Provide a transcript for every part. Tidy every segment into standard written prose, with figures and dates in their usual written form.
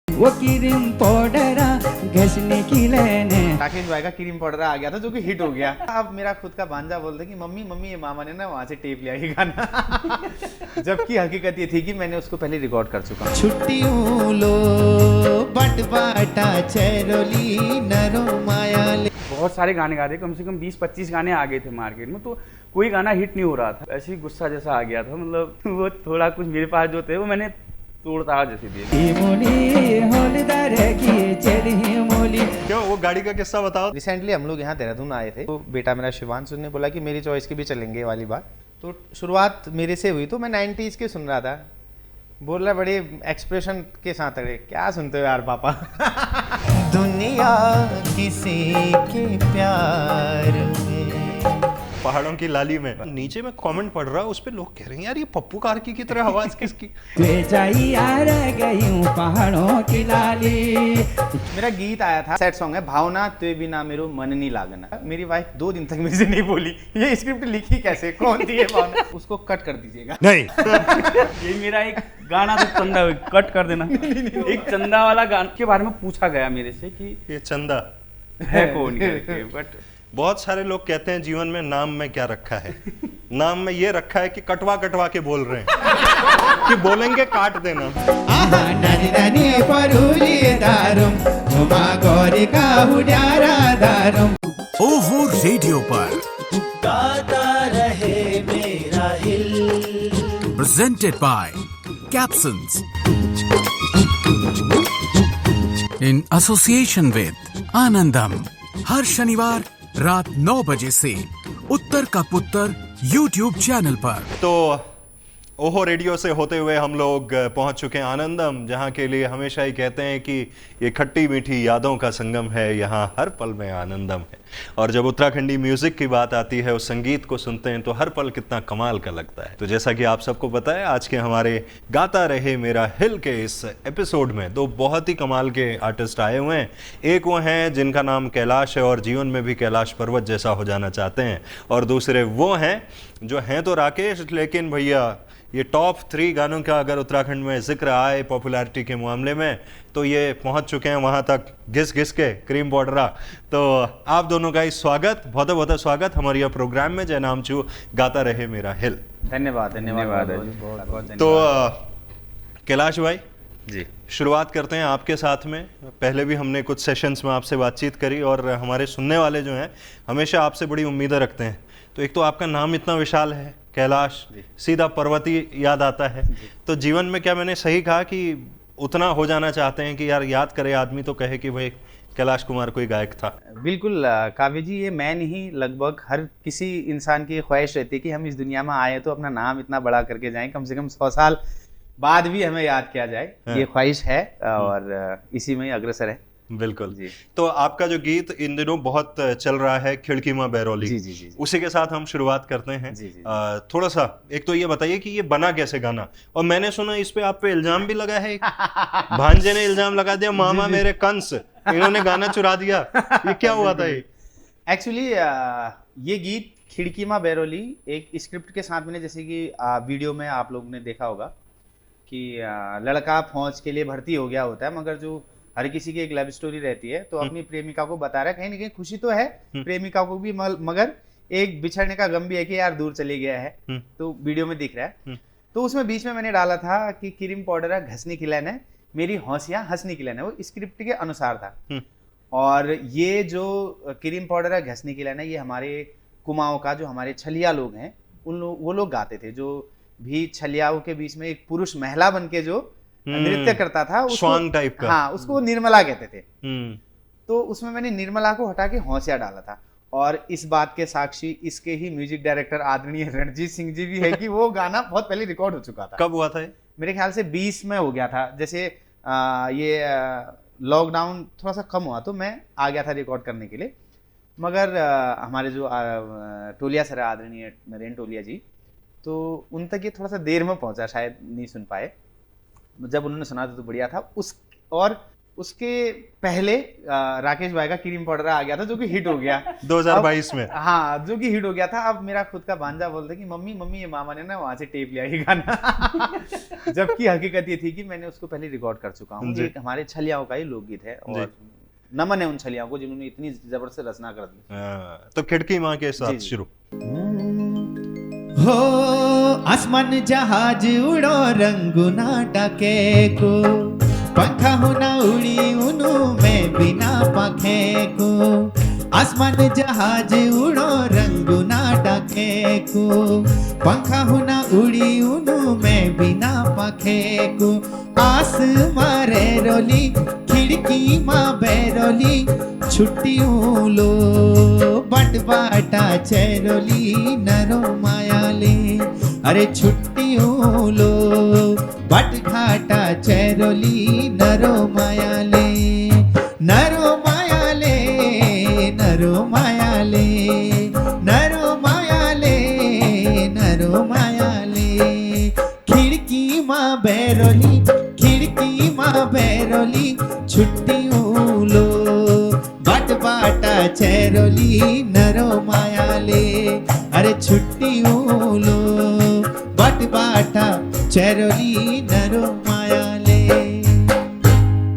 वो cream powder घसने की लेने। राकेश भाई का क्रीम पाउडर आ गया था जो कि हिट हो गया। अब मेरा खुद का भांजा बोलता कि मम्मी मम्मी ये मामा ने ना वहाँ से टेप लिया ये गाना जबकि हकीकत ये थी कि मैंने उसको पहले रिकॉर्ड कर चुका हूँ। छुट्टियों लो बट बाटा चैरोली नरो माया ले। बहुत सारे गाने गा रहे, कम से कम 20-25 गाने आ गए थे मार्केट में, तो कोई गाना हिट नहीं हो रहा था। ऐसे ही गुस्सा जैसा आ गया था, मतलब वो थोड़ा कुछ मेरे पास जो थे वो मैंने तोड़ताड़ जैसे दिए। क्यों, वो गाड़ी का किस्सा बताओ। रिसेंटली हम लोग यहाँ देहरादून आए थे, तो बेटा मेरा शिवांश ने बोला कि मेरी चॉइस की भी चलेंगे वाली बात। तो शुरुआत मेरे से हुई, तो मैं 90s के सुन रहा था। बोल रहा बड़े एक्सप्रेशन के साथ, अरे क्या सुनते हो यार पापा। दुनिया किसी के प्यार में। पहाड़ों की लाली में नीचे में कमेंट पढ़ रहा, उस पे लोग कह रहे हैं यार ये पप्पू कार्की की तरह आवाज किसकी। पहाड़ों की लाली। मेरा गीत आया था, सैड सॉन्ग है, भावना ते बिना मेरो मन नहीं लागना। मेरी वाइफ 2 दिन तक मेरे से नहीं बोली ये स्क्रिप्ट लिखी कैसे, कौन थी ये भावना। उसको कट कर दीजिएगा। नहीं। ये मेरा एक गाना तो चंदा कट कर देना। एक चंदा वाला गाना के बारे में पूछा गया मेरे से कि ये चंदा है कौन करके, बट बहुत सारे लोग कहते हैं जीवन में नाम में क्या रखा है। नाम में ये रखा है कि कटवा कटवा के बोल रहे हैं कि बोलेंगे काट देना। नानी नानी परूली दारुम घुमा गौरी का हुड्यारा दारुम। ओहो रेडियो पर गाता रहे मेरा हिल। Presented by Capsons in association with Anandam. हर शनिवार रात 9 बजे से उत्तर का पुत्र YouTube चैनल पर। तो ओहो रेडियो से होते हुए हम लोग पहुंच चुके हैं आनंदम, जहां के लिए हमेशा ही कहते हैं कि ये खट्टी मीठी यादों का संगम है, यहाँ हर पल में आनंदम है। और जब उत्तराखंडी म्यूजिक की बात आती है, उस संगीत को सुनते हैं तो हर पल कितना कमाल का लगता है। तो जैसा कि आप सबको पता है, आज के हमारे गाता रहे मेरा हिल के इस एपिसोड में 2 बहुत ही कमाल के आर्टिस्ट आए हुए हैं। एक वो हैं जिनका नाम कैलाश है और जीवन में भी कैलाश पर्वत जैसा हो जाना चाहते हैं, और दूसरे वो हैं जो हैं तो राकेश, लेकिन भैया ये टॉप 3 गानों का अगर उत्तराखंड में जिक्र आए पॉपुलैरिटी के मामले में, तो ये पहुंच चुके हैं वहां तक घिस घिस के क्रीम पाउडरा। तो आप दोनों का ही स्वागत, बहुत बहुत स्वागत हमारे यह प्रोग्राम में। जय नाम चू गाता रहे मेरा हिल। धन्यवाद धन्यवाद। तो कैलाश भाई जी शुरुआत करते हैं आपके साथ में। पहले भी हमने कुछ सेशंस में आपसे बातचीत करी और हमारे सुनने वाले जो हैं हमेशा आपसे बड़ी उम्मीदें रखते हैं। तो एक तो आपका नाम इतना विशाल है कैलाश, सीधा पर्वती याद आता है। तो जीवन में क्या मैंने सही कहा कि उतना हो जाना चाहते हैं कि यार याद करे आदमी तो कहे कि भाई कैलाश कुमार कोई गायक था? बिल्कुल काव्य जी, ये मैं नहीं, लगभग हर किसी इंसान की ख्वाहिश रहती है कि हम इस दुनिया में आए तो अपना नाम इतना बड़ा करके जाएं, कम से कम 100 साल बाद भी हमें याद किया जाए। ये ख्वाहिश है और इसी में ही अग्रसर है। बिल्कुल जी। तो आपका जो गीत इन दिनों बहुत चल रहा है, खिड़की माँ बैरोली, जी जी जी जी। उसी के साथ हम शुरुआत करते हैं। जी जी। थोड़ा सा एक तो ये बताइए कि ये बना कैसे गाना, और मैंने सुना इस पे आप पे इल्जाम भी लगा है। भांजे ने इल्जाम लगा दिया, मामा मेरे कंस, इन्होंने गाना चुरा दिया। ये क्या हुआ था? ये एक्चुअली ये गीत खिड़की माँ बैरोली एक स्क्रिप्ट के साथ मैंने, जैसे कि वीडियो में आप लोगों ने देखा होगा कि लड़का फौज के लिए भर्ती हो गया होता है, मगर जो हर किसी की एक लव स्टोरी रहती है, तो अपनी प्रेमिका को बता रहा है, कहीं ना कहीं खुशी तो है प्रेमिका को भी, मगर एक बिछड़ने का गम भी है कि यार दूर चले गया है। तो वीडियो में दिख रहा है। तो उसमें बीच में मैंने डाला था कि क्रीम पाउडर घसने खिलाना है, मेरी हौसियां हंसने खिलाना है, वो स्क्रिप्ट के अनुसार था। और ये जो क्रीम पाउडर घसने खिलाना, ये हमारे कुमाऊं का, जो हमारे छलिया लोग हैं, वो लोग गाते थे। जो भी छलियाओं के बीच में एक पुरुष महिला बन के जो नृत्य करता था, स्वांग टाइप का, हाँ, उसको निर्मला कहते थे। तो उसमें मैंने निर्मला को हटा के हौसिया डाला था। और इस बात के साक्षी इसके ही म्यूजिक डायरेक्टर आदरणीय रणजीत सिंह जी भी है कि वो गाना बहुत पहले रिकॉर्ड हो चुका था। कब हुआ था ये? मेरे ख्याल से 20 में हो गया था। जैसे ये लॉकडाउन थोड़ा सा कम हुआ तो मैं आ गया था रिकॉर्ड करने के लिए, मगर हमारे जो टोलिया सर, आदरणीय नरेन टोलिया जी, तो उन तक ये थोड़ा सा देर में पहुंचा, शायद नहीं सुन पाए। जब उन्होंने सुना तो बढ़िया था। उस और उसके पहले राकेश भाई का क्रीम पाउडर आ गया था जो कि हिट हो गया 2022 में। हाँ, जो कि हिट हो गया था। अब मेरा खुद का भांजा बोलता कि मम्मी मम्मी ये मामा ने ना वहां से टेप लिया ये गाना जबकि हकीकत ये थी कि मैंने उसको पहले रिकॉर्ड कर चुका हूँ। जी। ये हमारे छलियाओं का ही लोकगीत है और नमन है उन छलियाओं को जिन्होंने इतनी जबरदस्त रचना कर दी। तो खिड़की माँ के साथ जी। शुरू। हो आसमान जहाज उड़ो रंगुना डाके को पंखा होना उड़ी उनु में बिना पंखे को आसमान जहाज उड़ो रंगुना डाके को पंखा होना उड़ी उनु में बिना पंखे को आस मारे रोली खिड़की माँ बैरोली छुट्टियों लो बट बाटा चैरोली नरो मायाले अरे छुट्टियों लो बट घाटा चैरोली नरो मायाले नरो मायाले नरो मायाले नरो मायाले नरो मायाले खिड़की माँ बैरोली खिड़की माँ बैरोली छुट्टियों लो बट बाटा चैरोली नरो मायाले अरे छुट्टियों लो बट बाटा चैरोली नरो मायाले।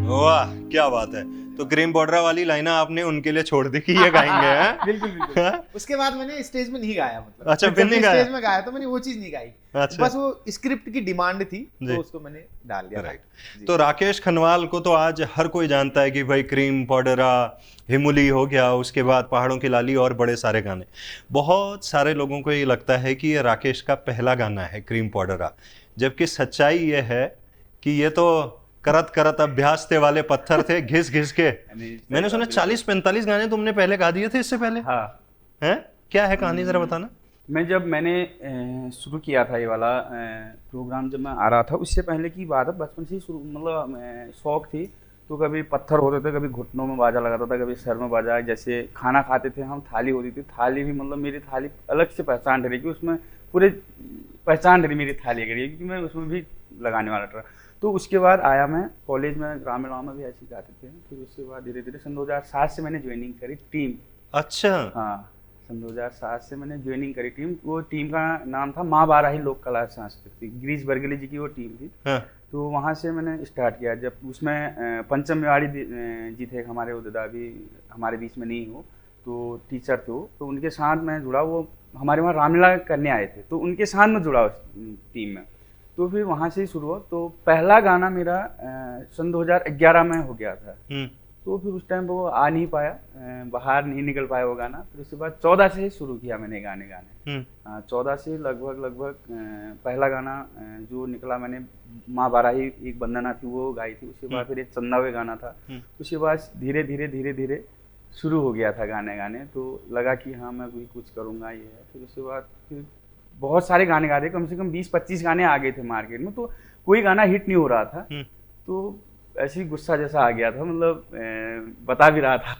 वाह क्या बात है। तो क्रीम पाउडर वाली लाइना आपने उनके लिए छोड़ दी कि ये गाएंगे हैं? बिल्कुल बिल्कुल। उसके बाद मैंने स्टेज में नहीं गाया, मतलब अच्छा, फिर नहीं गाया? स्टेज में गाया तो मैंने वो चीज नहीं गाई। अच्छा। बस वो स्क्रिप्ट की डिमांड थी जी। तो उसको मैंने डाल दिया। राइट। जी। तो राकेश खनवाल को तो आज हर कोई जानता है कि भाई क्रीम पाउडरा, हिमुली हो गया, उसके बाद पहाड़ों की लाली और बड़े सारे गाने। बहुत सारे लोगों को ये लगता है कि ये राकेश का पहला गाना है क्रीम पाउडरा, जबकि सच्चाई ये है कि ये तो करत करत अभ्यास थे वाले पत्थर थे घिस घिस के। मैंने सुना 40-45 गाने तुमने पहले गा दिए थे इससे पहले। हाँ। हैं? क्या है कहानी जरा बताना। मैंने शुरू किया था ये वाला प्रोग्राम, जब मैं आ रहा था उससे पहले की बात है, बचपन से ही शुरू, मतलब शौक थी। तो कभी पत्थर होते थे, कभी घुटनों में बाजा लगाता था, कभी सर में बाजा। जैसे खाना खाते थे हम, थाली होती थी, थाली भी मतलब मेरी थाली अलग से पहचान रही कि उसमें पूरे पहचान रही मेरी थाली करी, क्योंकि मैं उसमें भी लगाने वाला था। तो उसके बाद आया मैं कॉलेज में, ग्रामीण गाँव में भी ऐसे गाते थे। फिर उसके बाद धीरे धीरे सन 2007 से मैंने ज्वाइनिंग करी टीम। अच्छा। हाँ, सन 2007 से मैंने ज्वाइनिंग करी टीम। वो टीम का नाम था माँ बाराही लोक कला सांस्कृतिक, गिरीश बरगली जी की वो टीम थी। हाँ। तो वहाँ से मैंने स्टार्ट किया। जब उसमें पंचम मेवाड़ी जी थे हमारे, वो दादा अभी हमारे बीच में नहीं हो, तो टीचर थे वो, तो उनके साथ मैं जुड़ा। वो हमारे वहाँ रामलीला करने आए थे, तो उनके साथ मैं जुड़ा उस टीम में। तो फिर वहाँ से ही शुरू हुआ। तो पहला गाना मेरा सन 2011 में हो गया था। तो फिर उस टाइम वो आ नहीं पाया, बाहर नहीं निकल पाया वो गाना। फिर उसके बाद 14 से ही शुरू किया मैंने गाने। 14 से लगभग पहला गाना जो निकला, मैंने माँ बाराही एक वंदना थी वो गाई थी। उसके बाद फिर एक चंदावे गाना था। उसके बाद धीरे धीरे शुरू हो गया था गाने। तो लगा कि हाँ मैं भी कुछ करूँगा ये है। फिर उसके बाद फिर बहुत सारे गाने गा रहे, कम से कम 20-25 गाने आ गए थे मार्केट में। तो कोई गाना हिट नहीं हो रहा था। तो ऐसे ही गुस्सा जैसा आ गया था, मतलब बता भी रहा था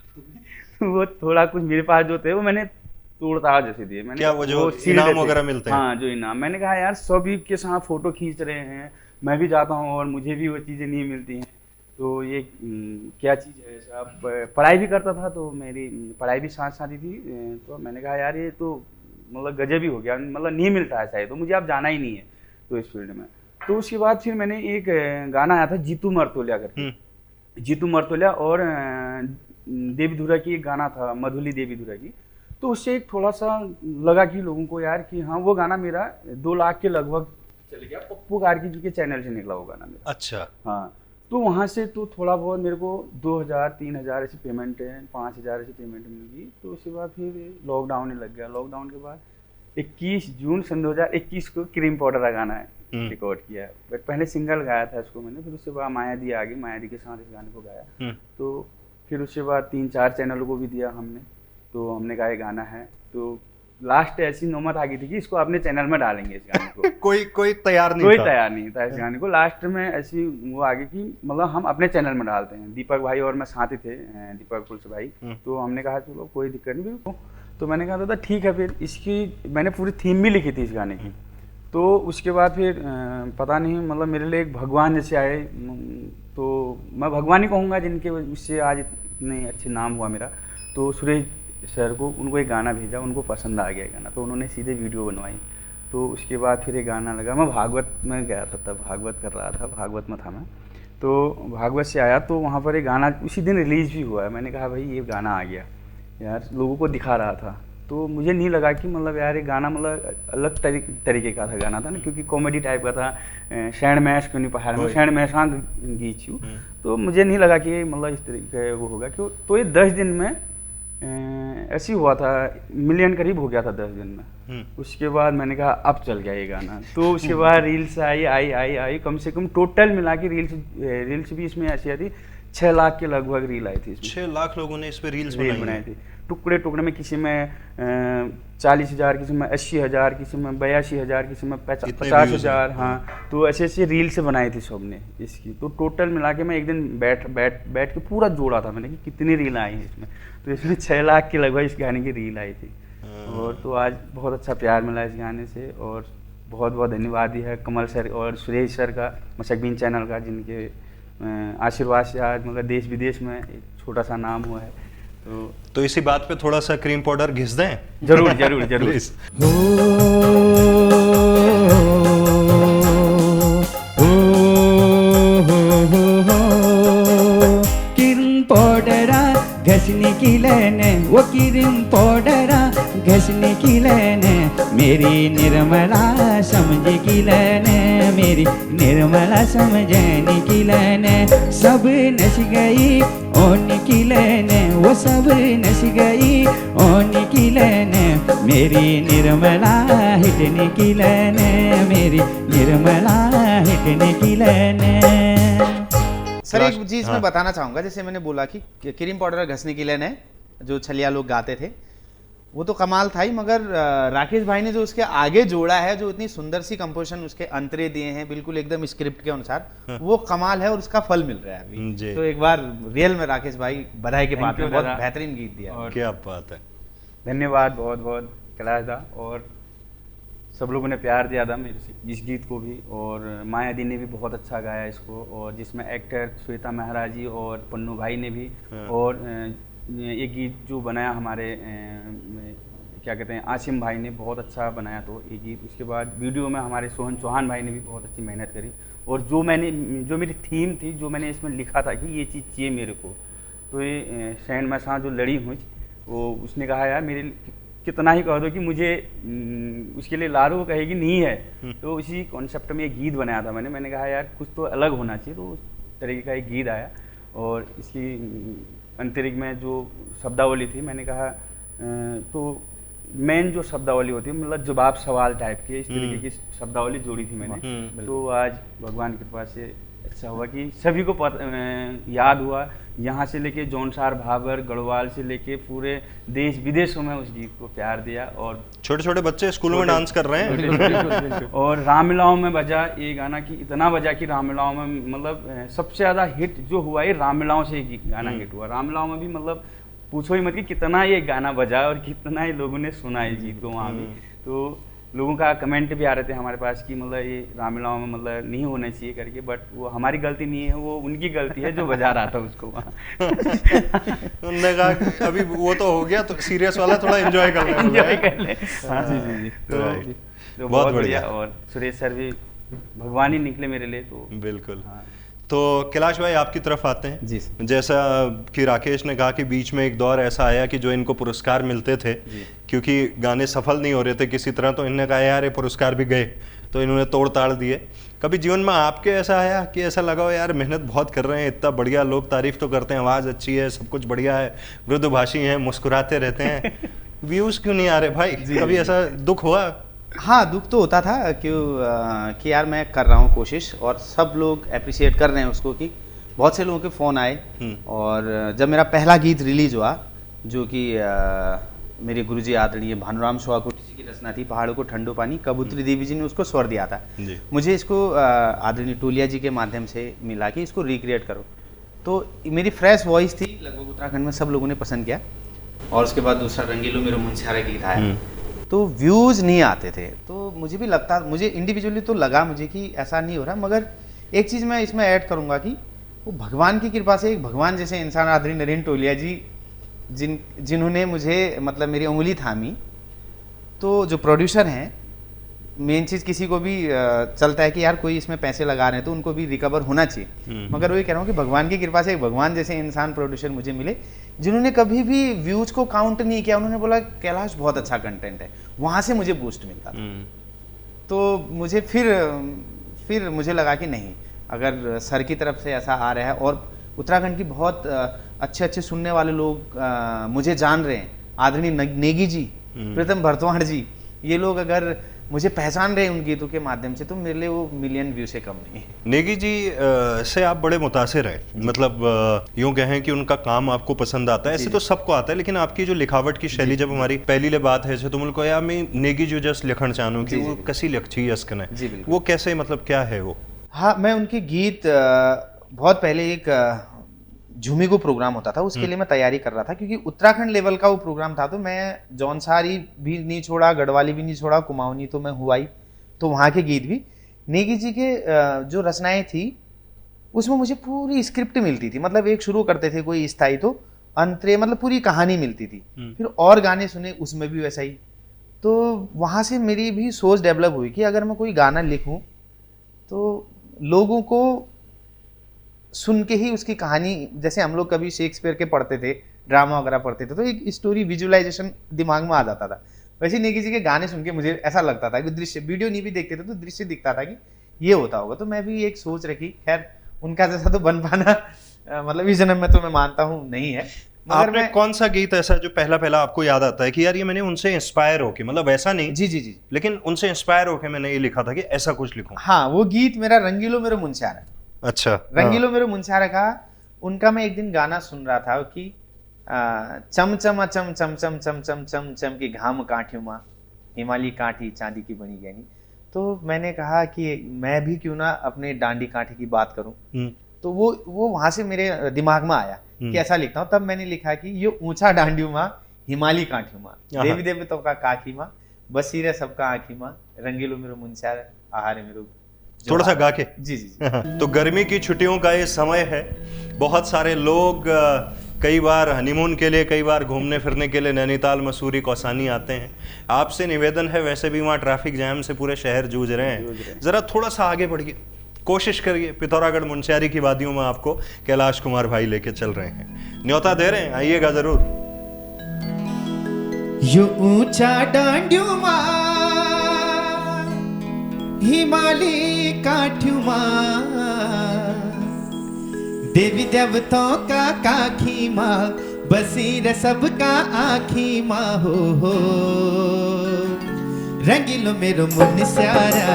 वो थोड़ा कुछ मेरे पास जो थे वो मैंने तोड़ताड़ जैसे दिए। मैंने क्या वो जो इनाम वगैरह मिलते हैं? हाँ, जो इनाम। मैंने कहा यार सभी के साथ फोटो खींच रहे हैं, मैं भी जाता हूँ और मुझे भी वो चीज़ें नहीं मिलती हैं, तो ये क्या चीज़ है ऐसा। पढ़ाई भी करता था, तो मेरी पढ़ाई भी साथ साथ ही थी। तो मैंने कहा यार ये तो मतलब गजब ही हो गया, मतलब नहीं मिलता है शायद, तो मुझे अब जाना ही नहीं है तो इस फील्ड में। तो उसके बाद फिर मैंने एक गाना आया था जीतू मरतोलिया करके, जीतू मरतोलिया, और देवी धुरा की एक गाना था मधुली देवी धुरा की। तो उससे एक थोड़ा सा लगा कि लोगों को यार कि हाँ वो गाना मेरा 2 लाख के लगभग चले गया। पप्पू गार्गी जी के चैनल से निकला वो गाना मेरा। अच्छा। हाँ, तो वहाँ से तो थोड़ा बहुत मेरे को 2000-3000 ऐसी पेमेंट है, 5000 ऐसी पेमेंट मिल गई। तो उसके बाद फिर लॉकडाउन ही लग गया। लॉकडाउन के बाद 21 जून सन 2021 को क्रीम पाउडर का गाना है रिकॉर्ड किया। बट पहले सिंगल गाया था इसको मैंने। फिर उसके बाद माया दी आ गई, माया दी के साथ इस गाने को गाया। तो फिर उसके बाद 3-4 चैनलों को भी दिया हमने। तो हमने कहा ये गाना है, तो लास्ट ऐसी नौबत आ गई थी कि इसको अपने चैनल में डालेंगे इस गाने को। कोई तैयार नहीं कोई था। तैयार नहीं था इस गाने को। लास्ट में ऐसी वो आ गई कि मतलब हम अपने चैनल में डालते हैं। दीपक भाई और मैं साथ ही थे, दीपक पुलिस भाई। तो हमने कहा चलो कोई दिक्कत नहीं। तो मैंने कहा था ठीक है। फिर इसकी मैंने पूरी थीम भी लिखी थी इस गाने की। तो उसके बाद फिर पता नहीं, मतलब मेरे लिए एक भगवान जैसे आए तो मैं भगवान ही कहूँगा जिनके उससे आज इतने अच्छे नाम हुआ मेरा। तो सुरेश सर को, उनको एक गाना भेजा, उनको पसंद आ गया गाना, तो उन्होंने सीधे वीडियो बनवाई। तो उसके बाद फिर एक गाना लगा, मैं भागवत में गया था, तब भागवत कर रहा था, भागवत में था मैं। तो भागवत से आया तो वहाँ पर एक गाना उसी दिन रिलीज़ भी हुआ है। मैंने कहा भाई ये गाना आ गया यार, लोगों को दिखा रहा था। तो मुझे नहीं लगा कि मतलब यार ये गाना मतलब अलग तरीके का था गाना था ना, क्योंकि कॉमेडी टाइप का था। शैण मैश क्यों नहीं पहाड़ में, शैण मैश हाँ गीत छू। तो मुझे नहीं लगा कि मतलब इस तरीके वो होगा क्यों। तो ये 10 दिन में ऐसे हुआ था, मिलियन करीब हो गया था 10 दिन में। उसके बाद मैंने कहा अब चल गया ये गाना। तो उसके बाद रील्स आई कम से कम टोटल मिला के रील्स भी इसमें ऐसी आई थी, 6 लाख के लगभग रील आई थी इसमें। 6 लाख लोगों ने इस पे रील्स बनाई थी, टुकड़े टुकड़े में, किसी में 40,000, किसी में 80,000, किसी में 82,000, किसी में 50,000। हाँ, तो ऐसे ऐसे रील से बनाई थी सबने इसकी। तो टोटल मिला के मैं एक दिन बैठ के पूरा जोड़ा था मैंने कि कितनी रील आई है इसमें। तो इसमें 6 लाख के लगभग इस गाने की रील आई थी। और तो आज बहुत अच्छा प्यार मिला इस गाने से, और बहुत बहुत धन्यवाद ही है कमल सर और सुरेश सर का, मशकबीन चैनल का, जिनके आशीर्वाद से आज मतलब देश विदेश में एक छोटा सा नाम हुआ है। तो इसी बात पे थोड़ा सा क्रीम पाउडर घिस दें? जरूर जरूर जरूर। क्रीम पाउडरा घसने की लेने, वो क्रीम पाउडरा घसने की लेने, मेरी निर्मला समझ की लेने, मेरी निर्मला समझने की लेने। सब नस गई ओन की लेने, वो सब नस गई ओन की लेने, मेरी निर्मला हिटने की लेने, मेरी निर्मला हिटने की लेने। सर एक चीज मैं बताना चाहूंगा, जैसे मैंने बोला कि क्रीम पाउडर घसने की लेने जो छलिया लोग गाते थे वो तो कमाल था ही, मगर राकेश भाई ने जो उसके आगे जोड़ा है, जो इतनी सुंदर सी कंपोजिशन उसके अंतरे दिए हैं बिल्कुल एकदम स्क्रिप्ट के अनुसार, वो कमाल है और उसका फल मिल रहा है अभी। तो एक बार रियल में राकेश भाई बधाई के पात्र, बहुत बेहतरीन गीत दिया। और क्या बात है, धन्यवाद बहुत बहुत कैलाश दा। और सब लोगों ने प्यार दिया था मेरे इस गीत को भी, और माया दी ने भी बहुत अच्छा गाया इसको, और जिसमें एक्टर श्वेता मेहरा जी और पन्नू भाई ने भी, और एक गीत जो बनाया हमारे क्या कहते हैं आसिम भाई ने बहुत अच्छा बनाया तो ये गीत। उसके बाद वीडियो में हमारे सोहन चौहान भाई ने भी बहुत अच्छी मेहनत करी। और जो मेरी थीम थी, जो मैंने इसमें लिखा था कि ये चीज़ चाहिए मेरे को, तो ये शैन में साथ जो लड़ी हुई वो उसने कहा यार मेरे कितना ही कह दो कि मुझे उसके लिए लारू कहेगी नहीं है। तो इसी कॉन्सेप्ट में एक गीत बनाया था मैंने कहा यार कुछ तो अलग होना चाहिए, तो उस तरीके का एक गीत आया। और इसकी अंतरिक्ष में जो शब्दावली थी, मैंने कहा तो मेन जो शब्दावली होती है मतलब जवाब सवाल टाइप की, इस तरीके की शब्दावली जोड़ी थी मैंने। तो आज भगवान की कृपा से अच्छा हुआ कि सभी को याद हुआ, यहाँ से लेके जौनसार भाबर गढ़वाल से लेके पूरे देश विदेशों में उस गीत को प्यार दिया। और छोटे छोटे बच्चे स्कूलों में डांस कर रहे हैं। और रामलीलाओं में बजा ये गाना कि इतना बजा कि रामलीलाओं में मतलब सबसे ज़्यादा हिट जो हुआ ये रामलीलाओं से ही गाना हिट हुआ। रामलीलाओं में भी मतलब पूछो ही मत कि कितना ये गाना बजा और कितना ही लोगों ने सुना इस गीत को वहाँ भी। तो लोगों का कमेंट भी आ रहे थे हमारे पास कि मतलब ये रामलीलाओं में मतलब नहीं होना चाहिए करके, बट वो हमारी गलती नहीं है, वो उनकी गलती है जो बजा रहा था उसको वहाँ। उन्होंने कहा अभी वो तो हो गया, तो सीरियस वाला थोड़ा एंजॉय कर ले। हाँ जी। तो बहुत बढ़िया। और सुरेश सर भी भगवान ही निकले मेरे लिए। तो बिल्कुल। तो कैलाश भाई आपकी तरफ आते हैं जी। जैसा कि राकेश ने कहा कि बीच में एक दौर ऐसा आया कि जो इनको पुरस्कार मिलते थे क्योंकि गाने सफल नहीं हो रहे थे किसी तरह, तो इन्होंने कहा यार ये पुरस्कार भी गए, तो इन्होंने तोड़ ताड़ दिए। कभी जीवन में आपके ऐसा आया कि ऐसा लगा यार मेहनत बहुत कर रहे हैं, इतना बढ़िया, लोग तारीफ तो करते हैं, आवाज़ अच्छी है, सब कुछ बढ़िया है, मृदुभाषी हैं, मुस्कुराते रहते हैं, व्यूज़ क्यों नहीं आ रहे भाई? कभी ऐसा दुख हुआ? हाँ, दुख तो होता था कि यार मैं कर रहा हूँ कोशिश और सब लोग अप्रिशिएट कर रहे हैं उसको, कि बहुत से लोगों के फ़ोन आए। और जब मेरा पहला गीत रिलीज़ हुआ जो कि मेरे गुरुजी आदरणीय भानुराम शोहाकुटी जी की रचना थी, पहाड़ों को ठंडो पानी, कबूतरी देवी जी ने उसको स्वर दिया था। मुझे इसको आदरणीय टोलिया जी के माध्यम से मिला कि इसको रिक्रिएट करो, तो मेरी फ्रेश वॉइस थी, लगभग उत्तराखंड में सब लोगों ने पसंद किया। और उसके बाद दूसरा रंगीलो मेरे मुंशियारा गीत आया, तो व्यूज़ नहीं आते थे। तो मुझे भी लगता, मुझे इंडिविजुअली तो लगा मुझे कि ऐसा नहीं हो रहा, मगर एक चीज़ मैं इसमें ऐड करूँगा कि वो भगवान की कृपा से एक भगवान जैसे इंसान आदरणीय नरेंद्र टोलिया जी जिन्होंने मुझे मतलब मेरी उंगली थामी। तो जो प्रोड्यूसर हैं, मेन चीज़ किसी को भी चलता है कि यार कोई इसमें पैसे लगा रहे हैं तो उनको भी रिकवर होना चाहिए, मगर वही कह रहा हूँ कि भगवान की कृपा से एक भगवान जैसे इंसान प्रोड्यूसर मुझे मिले जिन्होंने कभी भी व्यूज को काउंट नहीं किया। उन्होंने बोला कैलाश बहुत अच्छा कंटेंट है, वहाँ से मुझे बूस्ट मिलता था। तो मुझे फिर मुझे लगा कि नहीं, अगर सर की तरफ से ऐसा आ रहा है और उत्तराखंड की बहुत अच्छे सुनने वाले लोग मुझे जान रहे हैं, आदरणीय नेगी जी, प्रीतम भरतवाण जी, ये लोग अगर मुझे पहचान रहे हैं उन गीतों के माध्यम से, तो मेरे लिए वो मिलियन व्यू से कम नहीं है। नेगी जी से आप बड़े मुतासिर हैं, मतलब यूं कहें कि उनका काम आपको पसंद आता है। ऐसे तो सबको आता है, लेकिन आपकी जो लिखावट की शैली, जब हमारी पहली बात है तो मुझको या मैं नेगी जो जस्ट लिखण चाहूँ कि वो कसी लिखी है, वो कैसे, मतलब क्या है वो? हाँ, मैं उनके गीत बहुत पहले एक झूमी को प्रोग्राम होता था, उसके लिए मैं तैयारी कर रहा था, क्योंकि उत्तराखंड लेवल का वो प्रोग्राम था। तो मैं जौनसारी भी नहीं छोड़ा, गढ़वाली भी नहीं छोड़ा, कुमाऊनी तो मैं हुआ ही, तो वहाँ के गीत भी। नेगी जी के जो रचनाएं थी उसमें मुझे पूरी स्क्रिप्ट मिलती थी, मतलब एक शुरू करते थे कोई स्थाई तो अंतरे मतलब पूरी कहानी मिलती थी, फिर और गाने सुने उसमें भी वैसा ही। तो वहाँ से मेरी भी सोच डेवलप हुई कि अगर मैं कोई गाना लिखूं तो लोगों को सुन के ही उसकी कहानी, जैसे हम लोग कभी शेक्सपियर के पढ़ते थे, ड्रामा वगैरह पढ़ते थे, तो एक स्टोरी विजुअलाइजेशन दिमाग में आ जाता था। वैसे नेगी जी के गाने सुन के मुझे ऐसा लगता था कि दृश्य, वीडियो नहीं भी देखते थे तो दृश्य दिखता था कि ये होता होगा। तो मैं भी एक सोच रखी, खैर उनका जैसा तो बन पाना मतलब इस जन्म में तो मैं मानता हूँ नहीं है। मगर आपने कौन सा गीत ऐसा जो पहला आपको याद आता है कि यार ये मैंने उनसे इंस्पायर होके, मतलब ऐसा नहीं, जी, लेकिन उनसे इंस्पायर होके मैंने ये लिखा था कि ऐसा कुछ लिखूं? हाँ, वो गीत मेरा रंगीलो मेरो मुंशियारा। अच्छा, रंगीलो मेरो मुंशियारा का उनका मैं एक दिन गाना सुन रहा था कि चम चम चम चम चम चम चम चम चम की घाम काठियों माँ हिमालय काठी चांदी की बनी ज्ञानी। तो मैंने कहा कि मैं भी क्यों ना अपने डांडी काठी की बात करूं। तो वो वहां से मेरे दिमाग में आया कि ऐसा लिखता हूँ। तब मैंने लिखा कि ये ऊंचा डांडियो माँ हिमालय काठियों माँ देवी देवताओं का काखी माँ बसीरे सबका आँखी माँ रंगीलो मेरो मुंशियारा आहारे मेरो। थोड़ा सा गा के। जी। तो गर्मी की छुट्टियों का ये समय है, बहुत सारे लोग कई बार हनीमून के लिए, कई बार घूमने फिरने के लिए नैनीताल, मसूरी, कौसानी आते हैं। आपसे निवेदन है, वैसे भी वहाँ ट्रैफिक जैम से पूरे शहर जूझ रहे हैं, जरा थोड़ा सा आगे बढ़िए, कोशिश करिए। पिथौरागढ़ मुंशियारी की वादियों में आपको कैलाश कुमार भाई लेके चल रहे हैं, न्योता दे रहे हैं, आइएगा जरूर। यो ऊंचा डांडियो माँ हिमालय काठियों माँ देवी देवताओं का काखी माँ बसीर सबका आँखी माँ हो रंगीलो मेरो मुंशियारा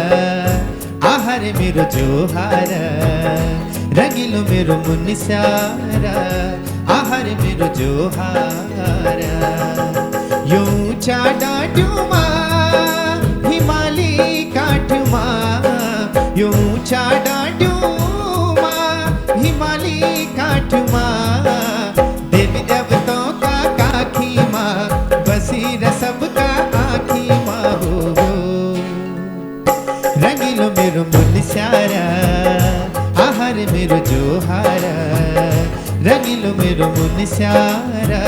आहार मेरो जोहारा रंगीलो मेरो मुंशियारा आहार मेरो जोहारा यो ऊंचा डांडियो माँ हिमालय काठियों माँ यो ऊंचा डांडियो माँ हिमालय काठियों माँ देवी देवताओं का काखी माँ बसीर सबका आँखी माँ हो रंगीलो मेरो मुंशियारा आहार मेरो जोहारा रंगीलो मेरो मुंशियारा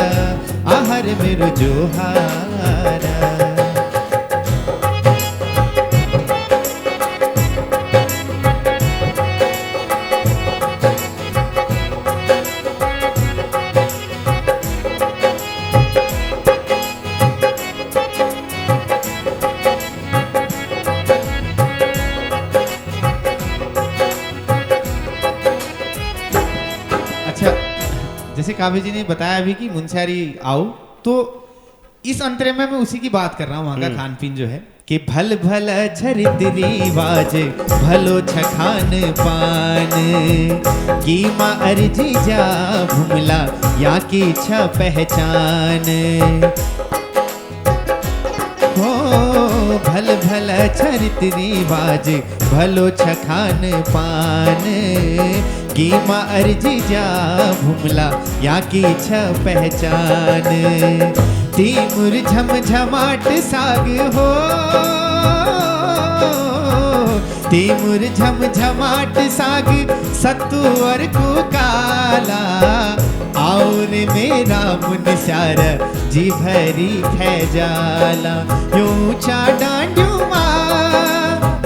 आहार मेरो जोहारा। जैसे काव्य जी ने बताया अभी कि मुंशियारी आओ, तो इस अंतरे में मैं उसी की बात कर रहा हूँ। वहाँ का खान पीन जो है कि भल भल झरित रिवाज भलो छखान पान की माँ अर्जी जा भुमला या की छ पहचान हो भल भल झरित रिवाज भलो छखान पान की माँ अर्जी जा भुमला या की छ पहचान तीमुर झमझमाट साग हो तीमुर झमझमाट साग सत्तू और कुकाला और मेरा मुन स्यार जी भरी थे जाला यूं चा डांडुमा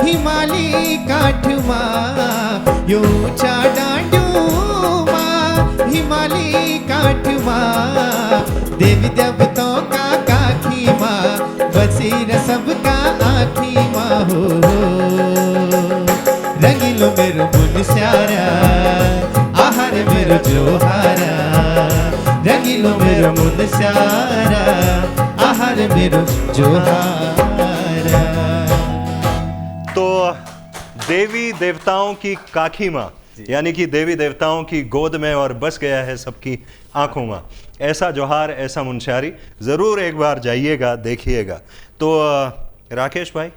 हिमालय काठमा यूं चा डांडुमा हिमालय काठमा देवी देवताओं का काखी माँ बसीर सबका आखी माँ हो रंगीलो मेरो मुन स्यारा आहार मेरो जोहारा रंगीलो मेरो मुन स्यारा आहार मेरो जोहारा। तो देवी देवताओं की काखी माँ यानी कि देवी देवताओं की गोद में और बस गया है सबकी आंखों में, ऐसा जोहार ऐसा मुनस्यारी ज़रूर एक बार जाइएगा देखिएगा। तो राकेश भाई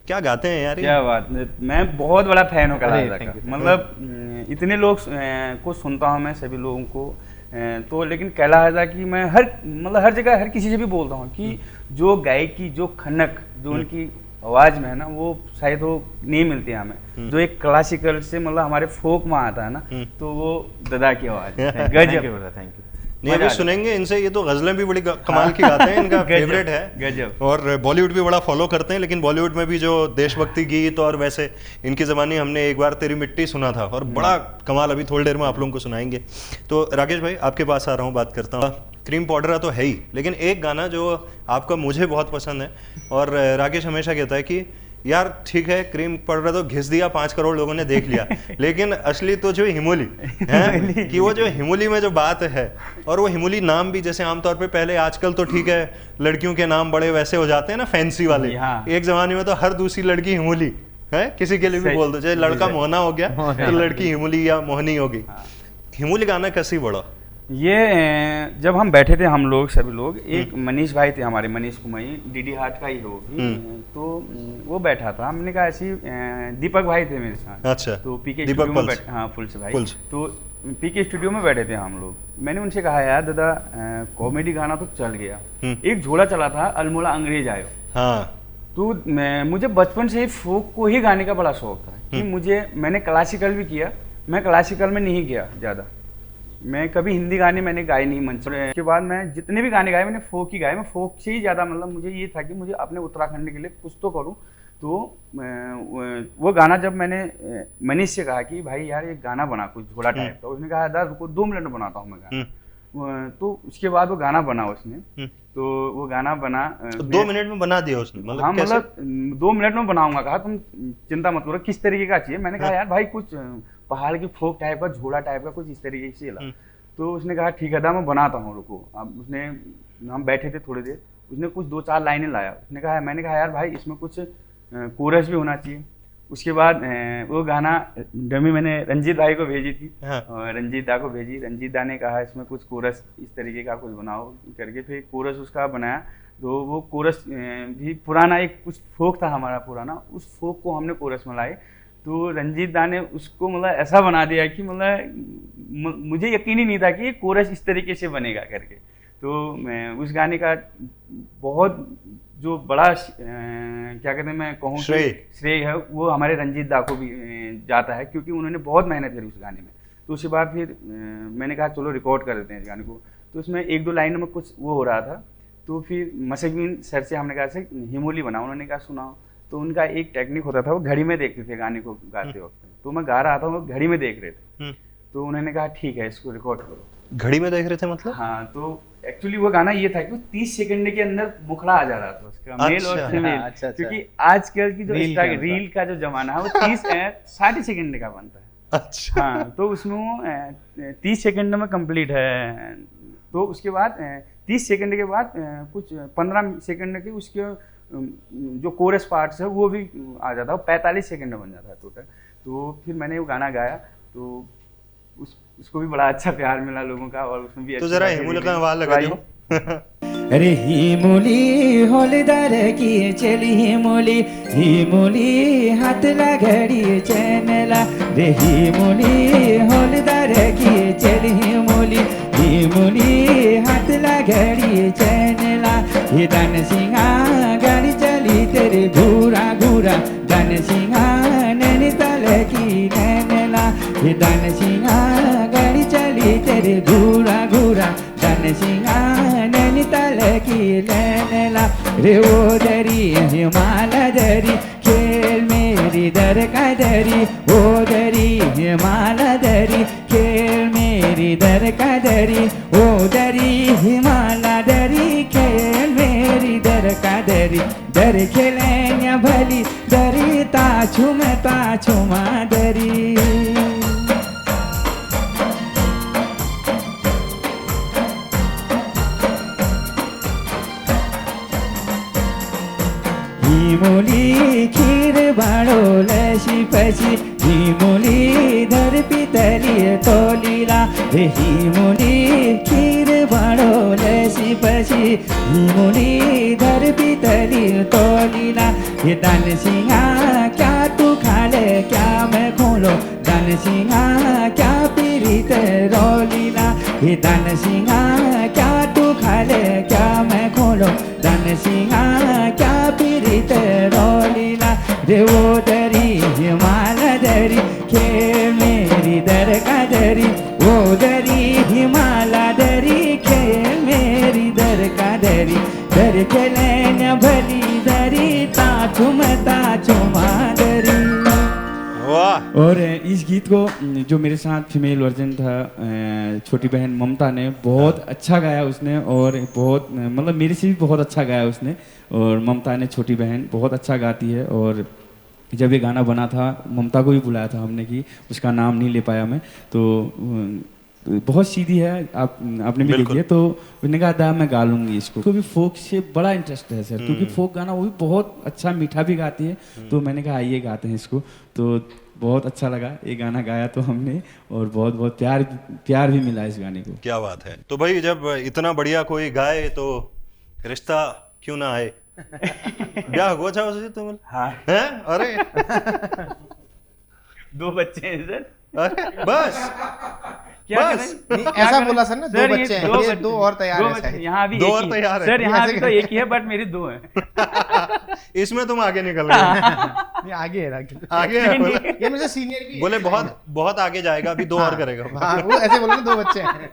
क्या गाते हैं यार? क्या बात, मैं बहुत बड़ा फैन हूँ कलाकार का। मतलब इतने लोग को सुनता हूँ मैं, सभी लोगों को, तो लेकिन कहला कि मैं हर जगह हर किसी से भी बोलता हूँ कि जो गायकी, जो खनक, जो उनकी आवाज़ में है ना, वो शायद वो नहीं मिलती है हमें। जो एक क्लासिकल से मतलब हमारे फोक में आता है ना, तो वो दादा की आवाज़ है। गजब। Thank you. नहीं अभी सुनेंगे इनसे, ये तो गजलें भी बड़ी कमाल की गाते हैं, इनका फेवरेट है गजब। और बॉलीवुड भी बड़ा फॉलो करते हैं, लेकिन बॉलीवुड में भी जो देशभक्ति गीत और वैसे इनकी ज़बानी हमने एक बार तेरी मिट्टी सुना था और बड़ा कमाल, अभी थोड़ी देर में आप लोगों को सुनाएंगे। तो राकेश भाई आपके पास आ रहा हूँ, बात करता हूँ। क्रीम पाउडर तो है ही, लेकिन एक गाना जो आपका मुझे बहुत पसंद है और राकेश हमेशा कहता है कि यार ठीक है क्रीम पाउडर तो घिस दिया, 5 करोड़ लोगों ने देख लिया, लेकिन असली तो जो हिमोली है कि वो जो हिमोली में जो बात है, और वो हिमोली नाम भी जैसे आमतौर पे पहले, आजकल तो ठीक है लड़कियों के नाम बड़े वैसे हो जाते हैं ना फैंसी वाले, एक जमाने में तो हर दूसरी लड़की हिमोली है, किसी के लिए भी बोल दो, चाहे लड़का मोहना हो गया तो लड़की हिमोली या मोहनी होगी। हिमोली गाना कैसे बढ़ा? ये जब हम बैठे थे हम लोग सभी लोग, एक मनीष भाई थे हमारे, मनीष कुमाई, डीडी हाट का ही हो भी, तो वो बैठा था, हमने कहा ऐसी दीपक भाई थे मेरे साथ। अच्छा, तो पीके स्टूडियो में बैठे, हाँ पुल्स भाई, तो पीके स्टूडियो में बैठे थे हम लोग। मैंने उनसे कहा यार दादा कॉमेडी गाना तो चल गया, एक झोला चला था अल्मोड़ा अंग्रेज आयो। हाँ, तो मुझे बचपन से ही फोक को ही गाने का बड़ा शौक था कि मैंने क्लासिकल भी किया, मैं क्लासिकल में नहीं गया ज़्यादा, मैं कभी हिंदी गाने मैंने गाए नहीं मंच पर। उसके बाद मैं जितने भी गाने गाए मैंने फोक ही गाए, मैं फोक से ही ज़्यादा, मतलब मुझे ये था कि मुझे अपने उत्तराखंड के लिए कुछ तो करूँ। तो वो गाना जब मैंने मनीष से कहा कि भाई यार ये गाना बना कुछ झोला टाइप का, उसने कहा दादा रुको 2 मिनट में बनाता हूँ मैं गाना। तो उसके बाद वो गाना बना उसने, तो वो गाना बना 2 मिनट में बना दिया उसने? हाँ मतलब 2 मिनट में बनाऊंगा, कहा तुम चिंता मत करो किस तरीके का चाहिए। मैंने कहा यार भाई कुछ पहाड़ की फोक टाइप का, झोला टाइप का कुछ इस तरीके से ला। तो उसने कहा ठीक है दा मैं बनाता हूँ रुको। अब उसने, हम बैठे थे थोड़ी देर, उसने कुछ 2-4 लाइनें लाया, उसने कहा, मैंने कहा यार भाई इसमें कुछ कोरस भी होना चाहिए। उसके बाद वो गाना डमी मैंने रंजीत भाई को भेजी थी, और रंजीत दा को भेजी, रंजीत दा ने कहा इसमें कुछ कोरस इस तरीके का कुछ बनाओ करके, फिर कोरस उसका बनाया। तो वो कोरस भी पुराना एक कुछ फोक था हमारा पुराना, उस फोक को हमने कोरस में लाए। तो रंजीत दा ने उसको मतलब ऐसा बना दिया कि मतलब मुझे यकीन ही नहीं था कि ये कोरस इस तरीके से बनेगा करके। तो मैं उस गाने का बहुत जो बड़ा क्या कहते हैं, मैं कहूँ श्रेय है वो हमारे रंजीत दा को भी जाता है, क्योंकि उन्होंने बहुत मेहनत करी उस गाने में। तो उसके बाद फिर मैंने कहा चलो रिकॉर्ड कर देते हैं इस गाने को। तो उसमें 1-2 लाइन में कुछ वो हो रहा था, तो फिर मशकीन सर से हमने कहा से हिमोली बनाओ, उन्होंने कहा सुनाओ। तो उनका एक टेक्निक होता था, वो घड़ी में देखते थे गाने को गाते वक्त, तो मैं गा रहा था वो घड़ी में देख रहे थे। तो उन्होंने कहा ठीक है इसको रिकॉर्ड करो। घड़ी में देख रहे थे मतलब? हाँ, तो एक्चुअली वो गाना ये था कि 30 सेकंड के अंदर मुखड़ा आ जा रहा था उसका, मेल और फीमेल। क्योंकि आजकल की जो रील का जो जमाना है वो 60 सेकंड का बनता है। अच्छा। हाँ, तो उसमें 30 सेकंड में कंप्लीट है। तो उसके बाद 30 सेकंड के बाद कुछ 15 सेकंड के उसके जो कोरस पार्ट्स है वो भी आ जाता है, 45 सेकंड में बन जाता है टोटल। तो फिर मैंने वो गाना गाया, तो उसको भी बड़ा अच्छा प्यार मिला लोगों का, और उसमें भी तो जरा हिमोली का आवाज लगा दो। अरे हिमोली होलदार की चली हिमोली, हिमोली हाथ लगड़ी चैनला रे, हिमोली होलदार की चली हिमोली, हिमोली हाथ लगड़ी चैनला। ये दान सिंगा गाड़ी चली तेरे घूरा घूरा, दान मेरी घूरा घूरा धन सिंहा नैनीताल की लैला रे ओ दरी हिमाल दरी खेल मेरी दर का दरी ओ दरी हिमाल दरी खेल मेरी दर का दरी ओ दरी हिमाल दरी खेल मेरी दर का दरी दर खेलन्या भली दरी ताछुमा दरी हिमुली खीर बाळो लशी पशी हिमुली धर पितली तोलीला रे हिमुली खीर बाळो लशी पशी हिमुली धर पितली तोलीला हे दान सिंहा क्या तू खाले क्या मैं खोलो दान सिंहा क्या पीरित रोलीला हे दान सिंहा क्या तू खाले क्या मैं खोलो दान सिंहा क्या पीरित रोलीला रे ओ दरी हिमाल दरी खेल मेरी दर का दरी ओ दरी हिमाल दरी खेल मेरी दर का दरी दर खेलन्या भली दरी ताछुमा दरी। वाह। और इस गीत को जो मेरे साथ फीमेल वर्जन था छोटी बहन ममता ने बहुत अच्छा गाया उसने और बहुत मतलब मेरे से भी बहुत अच्छा गाया उसने और ममता ने छोटी बहन बहुत अच्छा गाती है और जब ये गाना बना था ममता को भी बुलाया था हमने कि उसका नाम नहीं ले पाया मैं तो बहुत सीधी है आपने भी देखी है तो उन्होंने कहा था मैं गा लूंगी इसको तो भी फोक से बड़ा इंटरेस्ट है सर क्योंकि फोक गाना वो भी बहुत अच्छा मीठा भी गाती है तो मैंने कहा आइए गाते हैं इसको तो बहुत अच्छा लगा ये गाना गाया तो हमने और बहुत बहुत प्यार भी मिला इस गाने को। क्या बात है। तो भाई जब इतना बढ़िया कोई गाए तो रिश्ता क्यों ना आए ब्याह हो जाओ तुम। हाँ हैं अरे 2 बच्चे हैं सर। अरे बस क्या बस करें? ऐसा बोला सर ना 2 सर, ये बच्चे हैं दो ये बच्चे- 2 और तैयार दो है बच्चे- शायद। यहाँ भी दो एक और ही- तैयार है। सर यहाँ ऐसे भी तो एक ही है बट मेरी 2 हैं। इसमें तुम आगे निकल रहे ये आगे है राकेश। आगे है बोले, ये मुझे सीनियर भी है। बोले बहुत बहुत आगे जाएगा अभी 2 और करेगा। हाँ वो ऐसे बोले ना 2 बच्चे हैं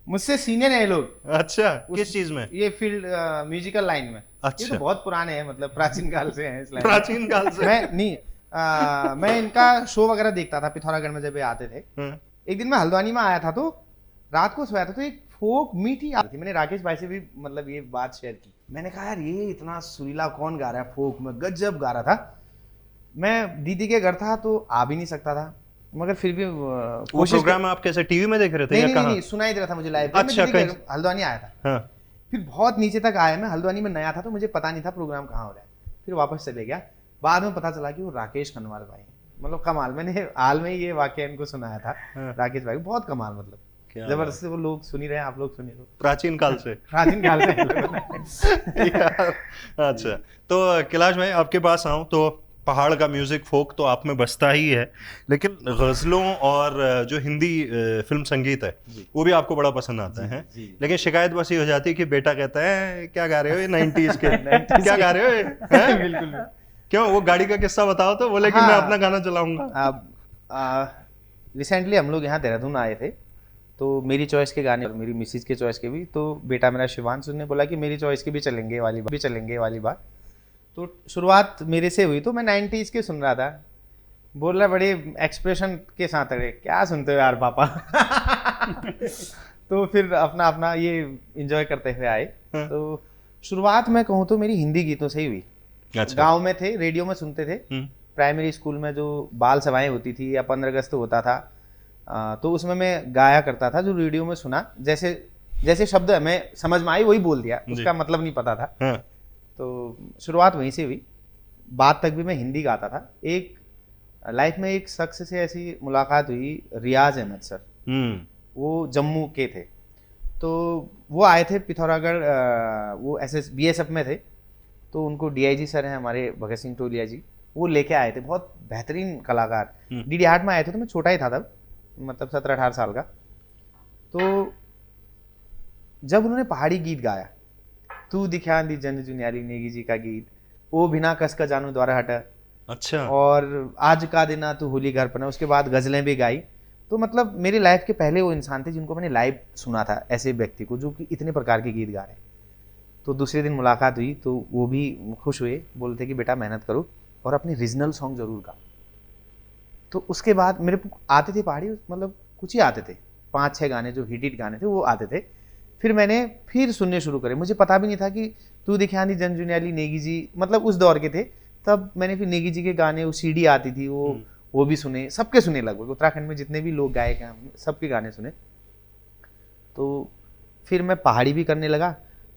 मुझसे सीनियर है ये लोग अच्छा किस चीज में। ये फील्ड म्यूजिकल लाइन में। अच्छा। ये तो बहुत पुराने हैं मतलब प्राचीन काल से हैं इस लाइन में। प्राचीन काल से। मैं नहीं मैं इनका शो वगैरह देखता था पिथौरागढ़ में जब ये आते थे। हाँ। एक दिन मैं हल्द्वानी में आया था तो रात को सोया था तो एक फोक मीठी आती थी। मैंने राकेश भाई से भी मतलब ये बात शेयर की। मैंने कहा यार ये इतना सुरीला कौन गा रहा है फोक में गजब गा रहा था। मैं दीदी के घर था तो आ भी नहीं सकता था मगर फिर भी वो कोशिश प्रोग्राम आप कैसे टीवी में देख रहे थे नहीं, या नहीं, कहाँ। नहीं सुनाई दे रहा था मुझे लाइव। अच्छा, मैं कहीं- हल्द्वानी आया था हाँ। फिर बहुत नीचे तक आया मैं हल्द्वानी में नया था तो मुझे पता नहीं था प्रोग्राम कहाँ हो रहा है। फिर वापस चले गया बाद में पता चला कि वो राकेश खनवाल भाई मतलब कमाल। मैंने हाल में ही ये वाकया इनको सुनाया था हाँ। राकेश भाई बहुत कमाल मतलब क्या जबरदस्ती वो लोग सुन ही रहे हैं आप लोग सुनिए तो प्राचीन काल से। प्राचीन काल से हैं लोग। यार, अच्छा तो कैलाश भाई आपके पास आऊं तो पहाड़ का म्यूजिक फोक तो आप में बसता ही है लेकिन गजलों और जो हिंदी फिल्म संगीत है वो भी आपको बड़ा पसंद आता है लेकिन शिकायत बस ये हो जाती है कि बेटा कहता है क्या गा रहे हो ये 90s के क्या गा रहे हो ये हैं? बिल्कुल क्यों वो गाड़ी का किस्सा बताओ तो बोले कि मैं हाँ। अपना गाना चलाऊंगा। अब रिसेंटली हम लोग यहाँ देहरादून आए थे तो मेरी चॉइस के गाने और मेरी मिसिज के चॉइस के भी तो बेटा मेरा शिवांश ने बोला कि मेरी चॉइस के भी चलेंगे वाली बात तो शुरुआत मेरे से हुई तो मैं 90s के सुन रहा था। बोल रहा बड़े एक्सप्रेशन के साथ अरे क्या सुनते हो यार पापा। तो फिर अपना अपना ये एंजॉय करते हुए आए। हाँ। तो शुरुआत मैं कहूँ तो मेरी हिंदी गीतों से ही हुई। अच्छा। गांव में थे रेडियो में सुनते थे प्राइमरी स्कूल में जो बाल सभाएं होती थी या 15 अगस्त होता था तो उसमें मैं गाया करता था जो रेडियो में सुना जैसे जैसे शब्द हमें समझ में आई वही बोल दिया उसका मतलब नहीं पता था। हाँ। तो शुरुआत वहीं से हुई बाद तक भी मैं हिंदी गाता था। एक लाइफ में एक शख्स से ऐसी मुलाकात हुई रियाज अहमद सर वो जम्मू के थे तो वो आए थे पिथौरागढ़ वो BSF में थे तो उनको DIG सर हैं हमारे भगत सिंह टोलिया जी वो लेके आए थे बहुत बेहतरीन कलाकार DD हाट में आए थे तो मैं छोटा ही था तब मतलब 17-18 साल का। तो जब उन्होंने पहाड़ी गीत गाया तू दिखा दी जन जुनियारी नेगी जी का गीत वो बिना कस का जानू द्वारा हटा अच्छा और आज का दिन तू होली घर पर उसके बाद गजलें भी गाई तो मतलब मेरी लाइफ के पहले वो इंसान थे जिनको मैंने लाइव सुना था, ऐसे व्यक्ति को जो कि इतने प्रकार के गीत गा रहे हैं। तो दूसरे दिन मुलाकात हुई तो वो भी खुश हुए, बोलते कि बेटा मेहनत करो और अपने रीजनल सॉन्ग जरूर गाओ। तो उसके बाद मेरे को आते थे पहाड़ी, मतलब कुछ ही आते थे, 5-6 गाने जो हिट गाने थे वो आते थे। फिर मैंने फिर सुनने शुरू करे, मुझे पता भी नहीं था कि तू दिख्यानी जनजुनियाली नेगी जी, मतलब उस दौर के थे। तब मैंने फिर नेगी जी के गाने, वो सीडी आती थी, वो भी सुने, सबके सुने, लगभग उत्तराखंड में जितने भी लोग गायक हैं सबके गाने सुने। तो फिर मैं पहाड़ी भी करने लगा।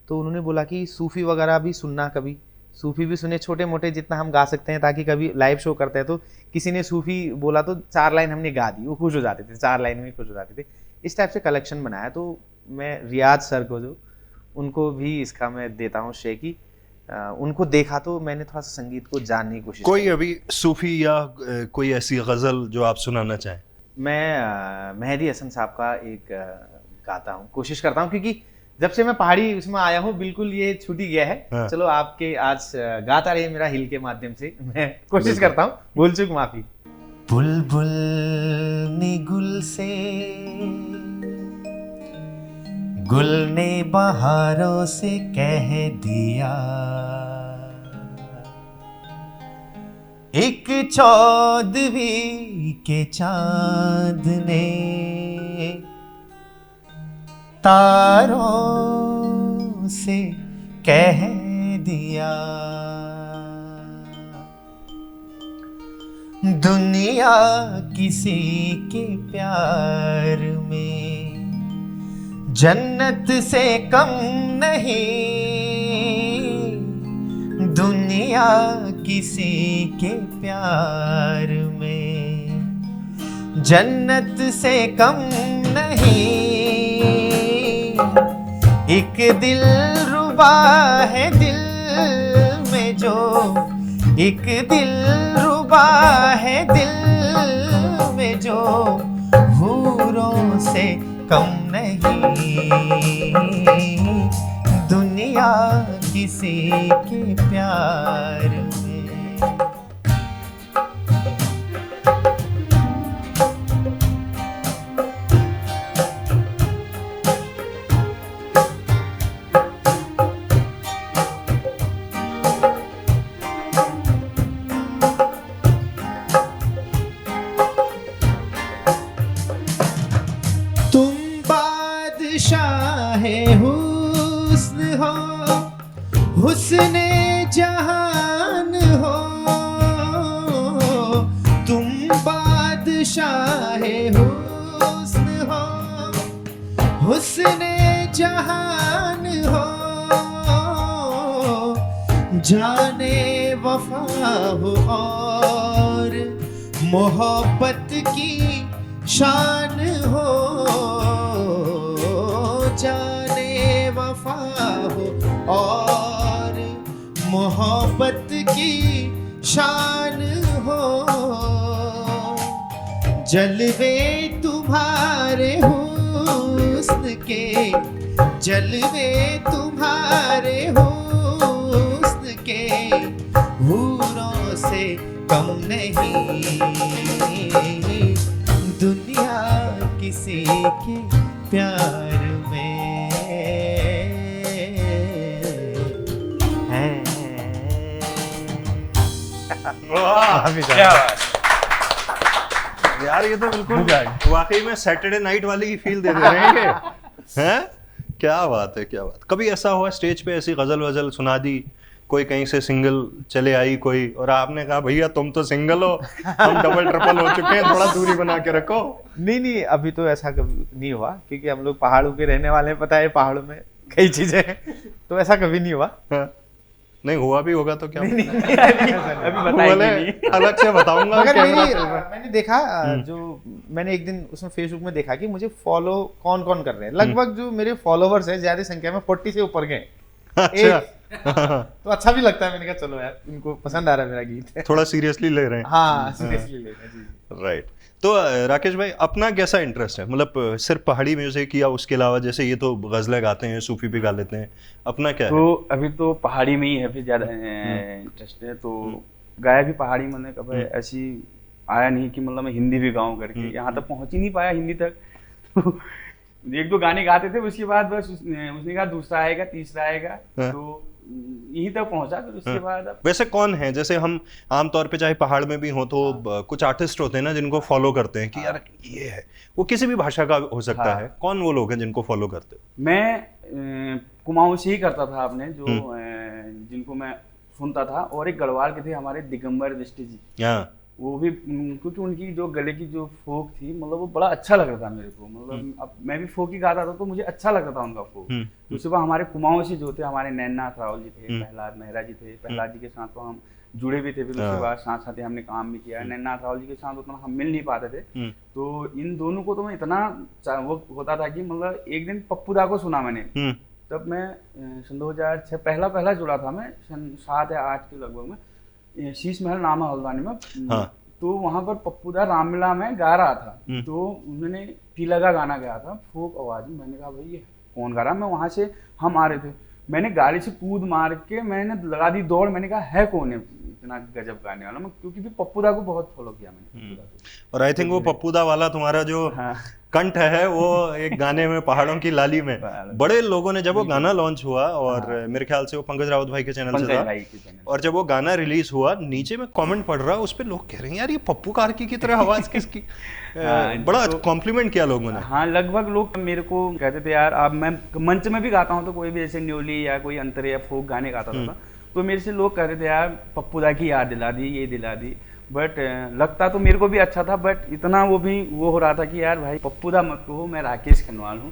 तो उन्होंने बोला कि सूफ़ी वगैरह भी सुनना, कभी सूफ़ी भी सुने, छोटे मोटे जितना हम गा सकते हैं, ताकि कभी लाइव शो करते हैं तो किसी ने सूफ़ी बोला तो 4 लाइन हमने गा दी, वो खुश हो जाते थे, 4 लाइन में खुश हो जाते थे। इस टाइप से कलेक्शन बनाया। तो मैं रियाज सर को, जो उनको भी इसका मैं देता हूँ श्रेय की उनको देखा तो मैंने थोड़ा सा संगीत को जानने की कोशिश कोई अभी सूफी या कोई ऐसी गजल जो आप सुनाना चाहें? मैं मेहदी हसन साहब का एक गाता हूँ, कोशिश करता हूँ, क्योंकि जब से मैं पहाड़ी उसमें आया हूँ बिल्कुल ये छूट ही गया है। हाँ। चलो आपके आज गाता रहे मेरा हिल के माध्यम से, मैं कोशिश करता हूँ, भूल चूक माफी। बुलबुल ने गुल से, गुल ने बहारों से कह दिया, एक चौदहवीं के चांद ने तारों से कह दिया, दुनिया किसी के प्यार में जन्नत से कम नहीं, दुनिया किसी के प्यार में जन्नत से कम नहीं। एक दिल रुबा है दिल में जो, एक दिल रुबा है दिल में जो, हूरों से कम नहीं, दुनिया किसी के प्यार में। हुस्ने जहान हो, तुम बादशाहे हुस्न हो, हुस्ने जहान हो, जाने वफा हो और मोहब्बत की शान हो, जाने वफा हो और मोहब्बत की शान हो, जलवे तुम्हारे हुस्न के, जलवे तुम्हारे हुस्न के, हूरों से कम नहीं, दुनिया किसी के प्यार में है। यार ये तो बिल्कुल वाकई में सैटरडे नाइट वाली की फील दे रहे हैं हैं? क्या बात है, क्या बात। कभी ऐसा हुआ स्टेज पे ऐसी गजल वजल सुना दी, कोई कहीं से सिंगल चले आई कोई, और आपने कहा भैया तुम तो सिंगल हो, हम डबल ट्रिपल हो चुके हैं, थोड़ा दूरी बना के रखो? नहीं, अभी तो ऐसा कभी नहीं हुआ, क्योंकि हम लोग पहाड़ों के रहने वाले हैं, पता है पहाड़ों में कई चीजें, तो ऐसा कभी नहीं हुआ। हाँ। नहीं हुआ भी होगा तो क्या नहीं, अभी बताएंगे, अलग से बताऊंगा। मगर मैंने देखा, जो मैंने एक दिन उसमें फेसबुक में देखा कि मुझे फॉलो कौन कौन कर रहे हैं, लगभग जो मेरे फॉलोवर्स हैं ज्यादा संख्या में 40 से ऊपर गए। अच्छा। तो अच्छा भी लगता है, मैंने कहा चलो यार इनको पसंद आ रहा है मेरा गीत, थोड़ा सीरियसली ले रहे हैं। हाँ सीरियसली ले रहे हैं जी। राइट। तो राकेश भाई अपना कैसा इंटरेस्ट है, मतलब सिर्फ पहाड़ी म्यूजिक या उसके अलावा, जैसे ये तो गजलें गाते हैं, सूफी भी गा लेते हैं, अपना क्या है? तो अभी तो पहाड़ी में ही है, फिर ज़्यादा इंटरेस्ट है, तो गाया भी पहाड़ी, मैंने कभी ऐसी आया नहीं कि मतलब मैं हिंदी भी गाऊं करके, यहाँ तक पहुंच ही नहीं पाया हिंदी तक। तो एक दो गाने गाते थे, उसके बाद बस उसने कहा दूसरा आएगा, तीसरा आएगा, तो यहीं तक पहुंचा। फिर उसके बाद अब वैसे कौन है, जैसे हम आमतौर पे चाहे पहाड़ में भी हो तो कुछ आर्टिस्ट होते हैं ना जिनको फॉलो करते हैं कि यार ये है, वो किसी भी भाषा का हो सकता है, कौन वो लोग हैं जिनको फॉलो करते हो? मैं कुमाऊं से ही करता था आपने जो जिनको मैं सुनता था, और एक गढ़वाल के थे हमारे दिगंबर दृष्टि जी, हाँ वो भी क्योंकि उनकी जो गले की जो फोक थी, मतलब वो बड़ा अच्छा लगता था मेरे को। मतलब अब मैं भी फोक ही गाता था तो मुझे अच्छा लगता था उनका फोक। उसके बाद हमारे कुमाऊं से जो थे हमारे नैननाथ रावल जी थे, प्रहलाद मेहरा जी थे। प्रहलाद जी के साथ तो हम जुड़े भी थे, फिर उसके बाद साथ साथ हमने काम भी किया। नैननाथ रावल जी के साथ उतना हम मिल नहीं पाते थे, तो इन दोनों को तो मैं इतना वो होता था कि मतलब एक दिन पप्पू दा को सुना मैंने, तब मैं सन 2006 पहला जुड़ा था मैं, सन 7 या 8 के लगभग में शीश महल नामा हल्द्वानी में। हाँ। तो वहां पर पप्पू दा रामलीला में गा रहा था, तो उन्होंने टीला का गाना गाया था फोक आवाज में। मैंने कहा भाई ये कौन गा रहा? मैं वहां से हम आ रहे थे, मैंने गाड़ी से कूद मार के मैंने लगा दी दौड़। मैंने कहा है कौन है इतना गजब गाने वाला? मैं क्योंकि भी पप्पू दा को बहुत फॉलो किया मैंने। और आई थिंक वो पप्पू दा वाला तुम्हारा जो कंठ है वो एक गाने में पहाड़ों की लाली में बड़े लोगों ने, जब वो गाना लॉन्च हुआ और मेरे ख्याल से वो पंकज राउत भाई के चैनल से था, और जब वो गाना रिलीज हुआ नीचे में कमेंट पढ़ रहा, उस पे लोग कह रहे हैं यार ये पप्पू कार्की की तरह आवाज किसकी। बड़ा कॉम्प्लीमेंट किया लोगों ने। हाँ, लगभग लोग मेरे को कहते थे यार, अब मैं मंच में भी गाता हूँ तो कोई भी जैसे न्योली या कोई अंतरे या फोक गाने गाता था, तो मेरे से लोग कहते थे यार पप्पू दा की याद दिला दी, ये दिला दी। बट लगता तो मेरे को भी अच्छा था, बट इतना वो हो रहा था कि यार भाई पप्पू दा मत कहो, मैं राकेश खनवाल हूँ,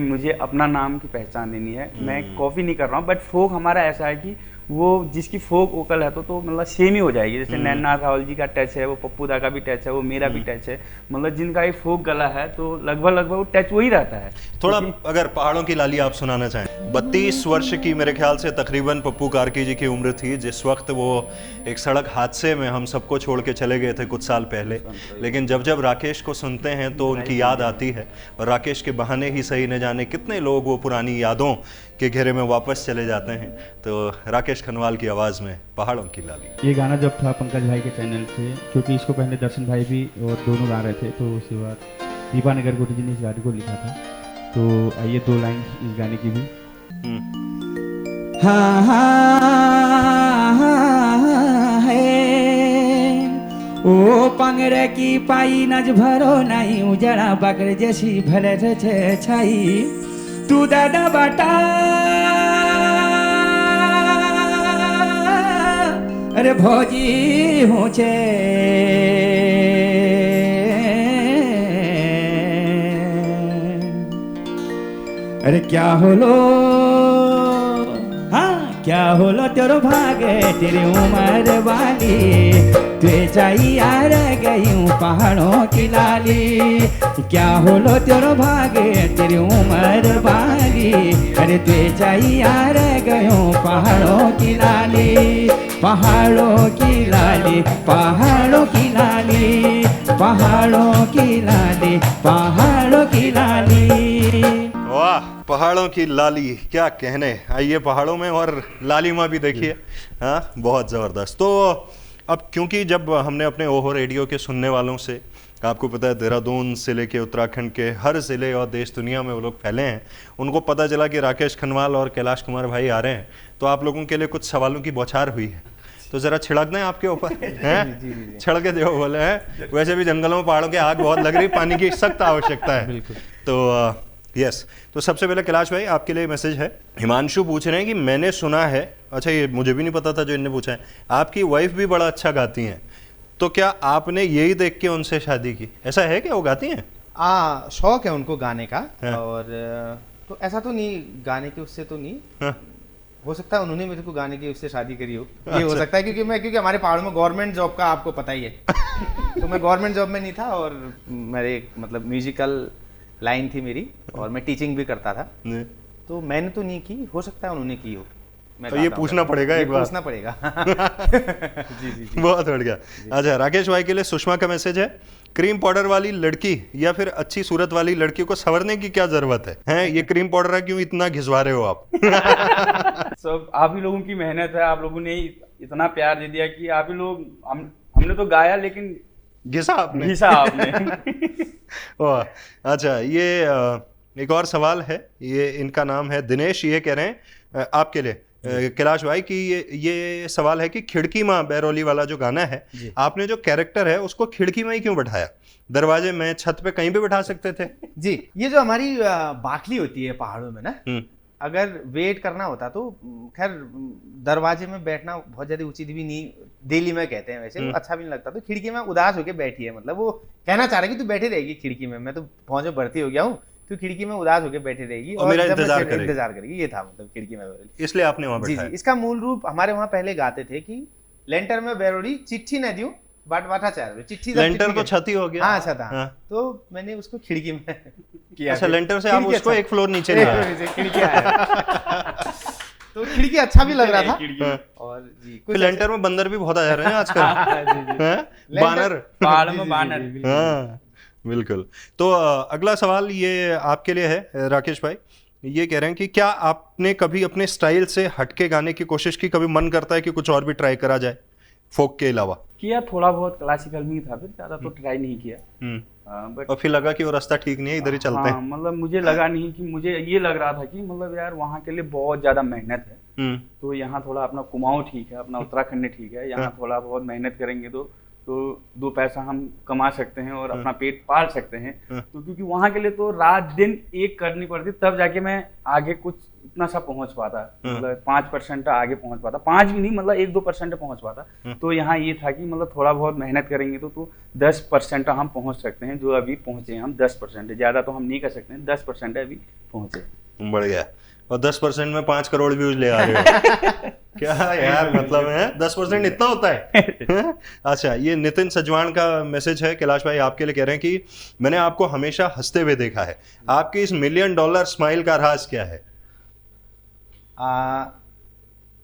मुझे अपना नाम की पहचान देनी है। मैं कॉपी नहीं कर रहा हूँ, बट फोक हमारा ऐसा है कि वो जिसकी फोक वोकल है तो मतलब सेम ही हो जाएगी। जैसे नैननाथ रावल जी का टच है, वो पप्पू दा का भी टच है, वो मेरा भी टच है। मतलब जिनका एक फोक गला है तो लगभग वो टच वही रहता है। थोड़ा अगर पहाड़ों की लाली आप सुनाना चाहें। 32 वर्ष की मेरे ख्याल से तकरीबन पप्पू कार्की जी की उम्र थी जिस वक्त वो एक सड़क हादसे में हम सबको छोड़ के चले गए थे कुछ साल पहले। लेकिन जब जब राकेश को सुनते हैं तो उनकी याद आती है, और राकेश के बहाने ही सही न जाने कितने लोग वो पुरानी यादों के घेरे में वापस चले जाते हैं। तो राकेश खनवाल की आवाज़ में पहाड़ों की लाली। ये गाना जब था पंकज भाई के चैनल से, क्योंकि इसको पहले दर्शन भाई भी और दोनों गा रहे थे, तो उसके बाद दीपा नगरकोटी जी ने इस गाने को लिखा था। तो आइए 2 लाइन इस गाने की भी। हाँ हाँ हाँ है ओ पंगरे की पाई नज भरो नहीं उजड़ा बकर जैसी भले छे छाई तू दादा बाटा अरे भौजी हूँ छे अरे क्या होलो हाँ क्या होलो तेरो भागे तेरी उम्र वाली तुझे चाहिए आ गई हूँ पहाड़ों की लाली। क्या होलो तेरो भागे तेरी उम्र वाली अरे तुझे चाहिए आ गई हूँ पहाड़ों की लाली। पहाड़ों की लाली पहाड़ों की लाली पहाड़ों की लाली पहाड़ों की लाली। वाह, पहाड़ों की लाली, क्या कहने। आइए पहाड़ों में और लालिमा भी देखिए। हाँ, बहुत ज़बरदस्त। तो अब क्योंकि जब हमने अपने ओहो रेडियो के सुनने वालों से, आपको पता है देहरादून से लेके उत्तराखंड के हर ज़िले और देश दुनिया में वो लोग फैले हैं, उनको पता चला कि राकेश खनवाल और कैलाश कुमार भाई आ रहे हैं, तो आप लोगों के लिए कुछ सवालों की बौछार हुई है। तो जरा छिड़क दें आपके ऊपर हैं, छिड़के दो बोले हैं। वैसे भी जंगलों में पहाड़ों की आग बहुत लग रही, पानी की सख्त आवश्यकता है। तो यस, तो सबसे पहले कैलाश भाई आपके लिए मैसेज है। हिमांशु पूछ रहे हैं कि मैंने सुना है, अच्छा ये मुझे भी नहीं पता था जो इन्होंने पूछा है, आपकी वाइफ भी बड़ा अच्छा गाती हैं, तो क्या आपने यही देख के उनसे शादी की? ऐसा है क्या, वो गाती हैं? शौक है उनको गाने का। हाँ। और तो ऐसा तो नहीं, गाने के उससे तो नहीं। हाँ। हो सकता है उन्होंने मेरे को गाने की उससे शादी करी हो, ये हो सकता है, क्योंकि हमारे पहाड़ों में गवर्नमेंट जॉब का आपको पता ही है। तो मैं गवर्नमेंट जॉब में नहीं था, और मेरे मतलब म्यूजिकल लाइन थी मेरी, और मैं टीचिंग भी करता था। तो मैंने तो नहीं की, हो सकता है उन्होंने की हो। तो ये पूछना पड़ेगा एक बार, पूछना पड़ेगा। जी जी जी, बहुत बढ़ गया। अच्छा, राकेश भाई के लिए सुषमा का मैसेज है, क्रीम पाउडर वाली लड़की या फिर अच्छी सूरत वाली लड़की को संवरने की क्या जरूरत है? हैं, ये क्रीम पाउडर है, क्यों इतना घिसवा रहे हो आप? सब आप ही लोगों की मेहनत है, आप लोगों ने इतना प्यार दे दिया कि आप ही लोग, हमने तो गाया, लेकिन घिसा आपने? घिसा आपने। वाह। अच्छा, ये एक और सवाल है, ये इनका नाम है दिनेश, ये कह रहे हैं आपके लिए कैलाश भाई कि ये सवाल है कि खिड़की माँ बैरोली वाला जो गाना है, आपने जो कैरेक्टर है उसको खिड़की में ही क्यों बैठाया? दरवाजे में, छत पे, कहीं भी बैठा सकते थे। जी, ये जो हमारी बाखली होती है पहाड़ों में ना, अगर वेट करना होता तो खैर दरवाजे में बैठना बहुत ज्यादा उचित भी नहीं, दिल्ली में कहते हैं वैसे, अच्छा भी नहीं लगता, तो खिड़की में उदास होके बैठी है, मतलब वो कहना चाह रहा है कि तू बैठे रहेगी खिड़की में, मैं तो फौज में भर्ती हो गया हूँ, तो खिड़की में उदास होके बैठी रहेगी और मेरा इंतजार करेगी, ये था मतलब खिड़की में बैरोली। इसलिए आपने वहां जी बैठाया। जी, इसका मूल रूप हमारे वहाँ पहले गाते थे कि लेंटर में बैरोली चिट्ठी न दूं बाटा चार चिट्ठी, लेंटर तो छत ही हो गया। हाँ छत, हाँ। तो मैंने उसको खिड़की में किया। अच्छा, लेंटर से आप उसको एक फ्लोर नीचे ले आए। खिड़की आया तो खिड़की अच्छा भी लग रहा था। और जी फिर लेंटर में बंदर भी बहुत आ जा रहे हैं आजकल, बानर, पहाड़ में बानर। हाँ बिल्कुल। तो अगला सवाल ये आपके लिए है राकेश भाई, ये कह रहे हैं कि क्या आपने कभी अपने स्टाइल से हटके गाने की कोशिश की? कभी मन करता है कि कुछ और भी ट्राई करा जाए फोक के अलावा? किया, थोड़ा बहुत क्लासिकल में था, फिर ज्यादा तो ट्राई नहीं किया। और फिर लगा कि वो रास्ता ठीक नहीं है, इधर ही चलते हैं। मतलब मुझे लगा नहीं कि, मुझे ये लग रहा था कि मतलब यार वहाँ के लिए बहुत ज्यादा मेहनत है, तो यहाँ थोड़ा अपना कुमाऊं ठीक है, अपना उत्तराखंड ठीक है, यहाँ थोड़ा बहुत मेहनत करेंगे तो दो पैसा हम कमा सकते हैं और अपना पेट पाल सकते हैं। तो क्योंकि वहाँ के लिए तो रात दिन एक करनी पड़ती, तब जाके मैं आगे कुछ इतना सा पहुंच पाता, मतलब 5% आगे पहुंच पाता, 5 भी नहीं, मतलब 1-2% पहुंच पाता। तो यहाँ ये था कि मतलब थोड़ा बहुत मेहनत करेंगे तो 10% हम पहुंच सकते हैं, जो अभी पहुंचे हम 10%, ज्यादा तो हम नहीं कर सकते हैं, 10% अभी पहुंचे। बढ़िया। और 10% में 5 करोड़ व्यूज ले आ रहे हो क्या यार, मतलब है 10% इतना होता है। अच्छा, ये नितिन सजवान का मैसेज है कैलाश भाई आपके लिए, कह रहे हैं कि मैंने आपको हमेशा हंसते हुए देखा है, आपकी इस $1 मिलियन स्माइल का राज क्या है?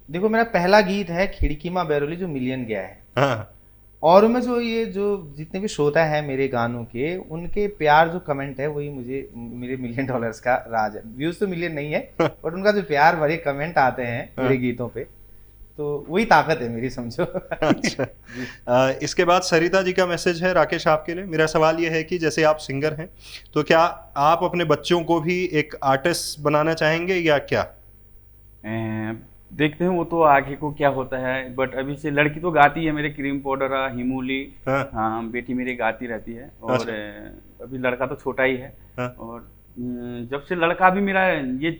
देखो, मेरा पहला गीत है खिड़की माँ बैरोली जो मिलियन गया है। हाँ। और मैं जो जितने भी श्रोता है मेरे गानों के, उनके प्यार जो कमेंट है वही मुझे मेरे $1 मिलियन का राज है। व्यूज तो मिलियन नहीं है, बट उनका जो प्यार भरे कमेंट आते हैं मेरे गीतों पे, तो वही ताकत है मेरी, समझो। अच्छा। इसके बाद सरिता जी का मैसेज है राकेश आपके लिए। मेरा सवाल ये है कि जैसे आप सिंगर हैं, तो क्या आप अपने बच्चों को भी एक आर्टिस्ट बनाना चाहेंगे या क्या? देखते हैं वो तो आगे को क्या होता है, बट अभी से लड़की तो गाती है मेरे, क्रीम पाउडर, हिमूली, हाँ बेटी मेरी गाती रहती है। और अच्छा। अभी लड़का तो छोटा ही है। और जब से लड़का भी मेरा, ये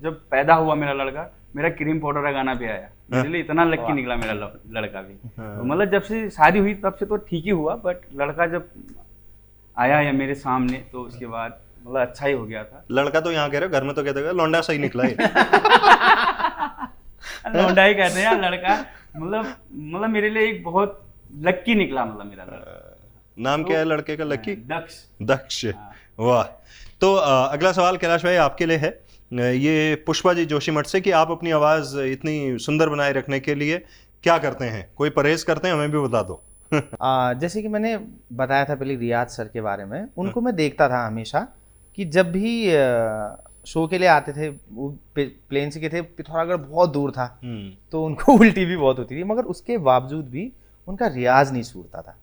जब पैदा हुआ मेरा लड़का, मेरा क्रीम पाउडर का गाना भी आया, मेरे लिए इतना लक्की निकला मेरा लड़का भी। तो मतलब जब से शादी हुई तब से तो ठीक ही हुआ, बट लड़का जब आया है मेरे सामने तो उसके बाद मतलब अच्छा ही हो गया था। लड़का तो यहाँ कह रहे हो, घर में तो कहते हैं लौंडा सही निकला है। लौंडा ही कहते हैं लड़का, मतलब मेरे लिए एक बहुत लक्की निकला, मतलब मेरा लड़का। नाम क्या है लड़के का? लक्की? दक्ष। वाह। तो अगला सवाल कैलाश भाई आपके लिए है, ये पुष्पा जी जोशीमठ से, कि आप अपनी आवाज इतनी सुंदर बनाए रखने के लिए क्या करते हैं? कोई परहेज करते हैं? हमें भी बता दो। जैसे कि मैंने बताया था पहले रियाज सर के बारे में, उनको मैं देखता था हमेशा कि जब भी शो के लिए आते थे, वो प्लेन से गए थे, पिथौरागढ़ बहुत दूर था, तो उनको उल्टी भी बहुत होती थी, मगर उसके बावजूद भी उनका रियाज नहीं छूटता था,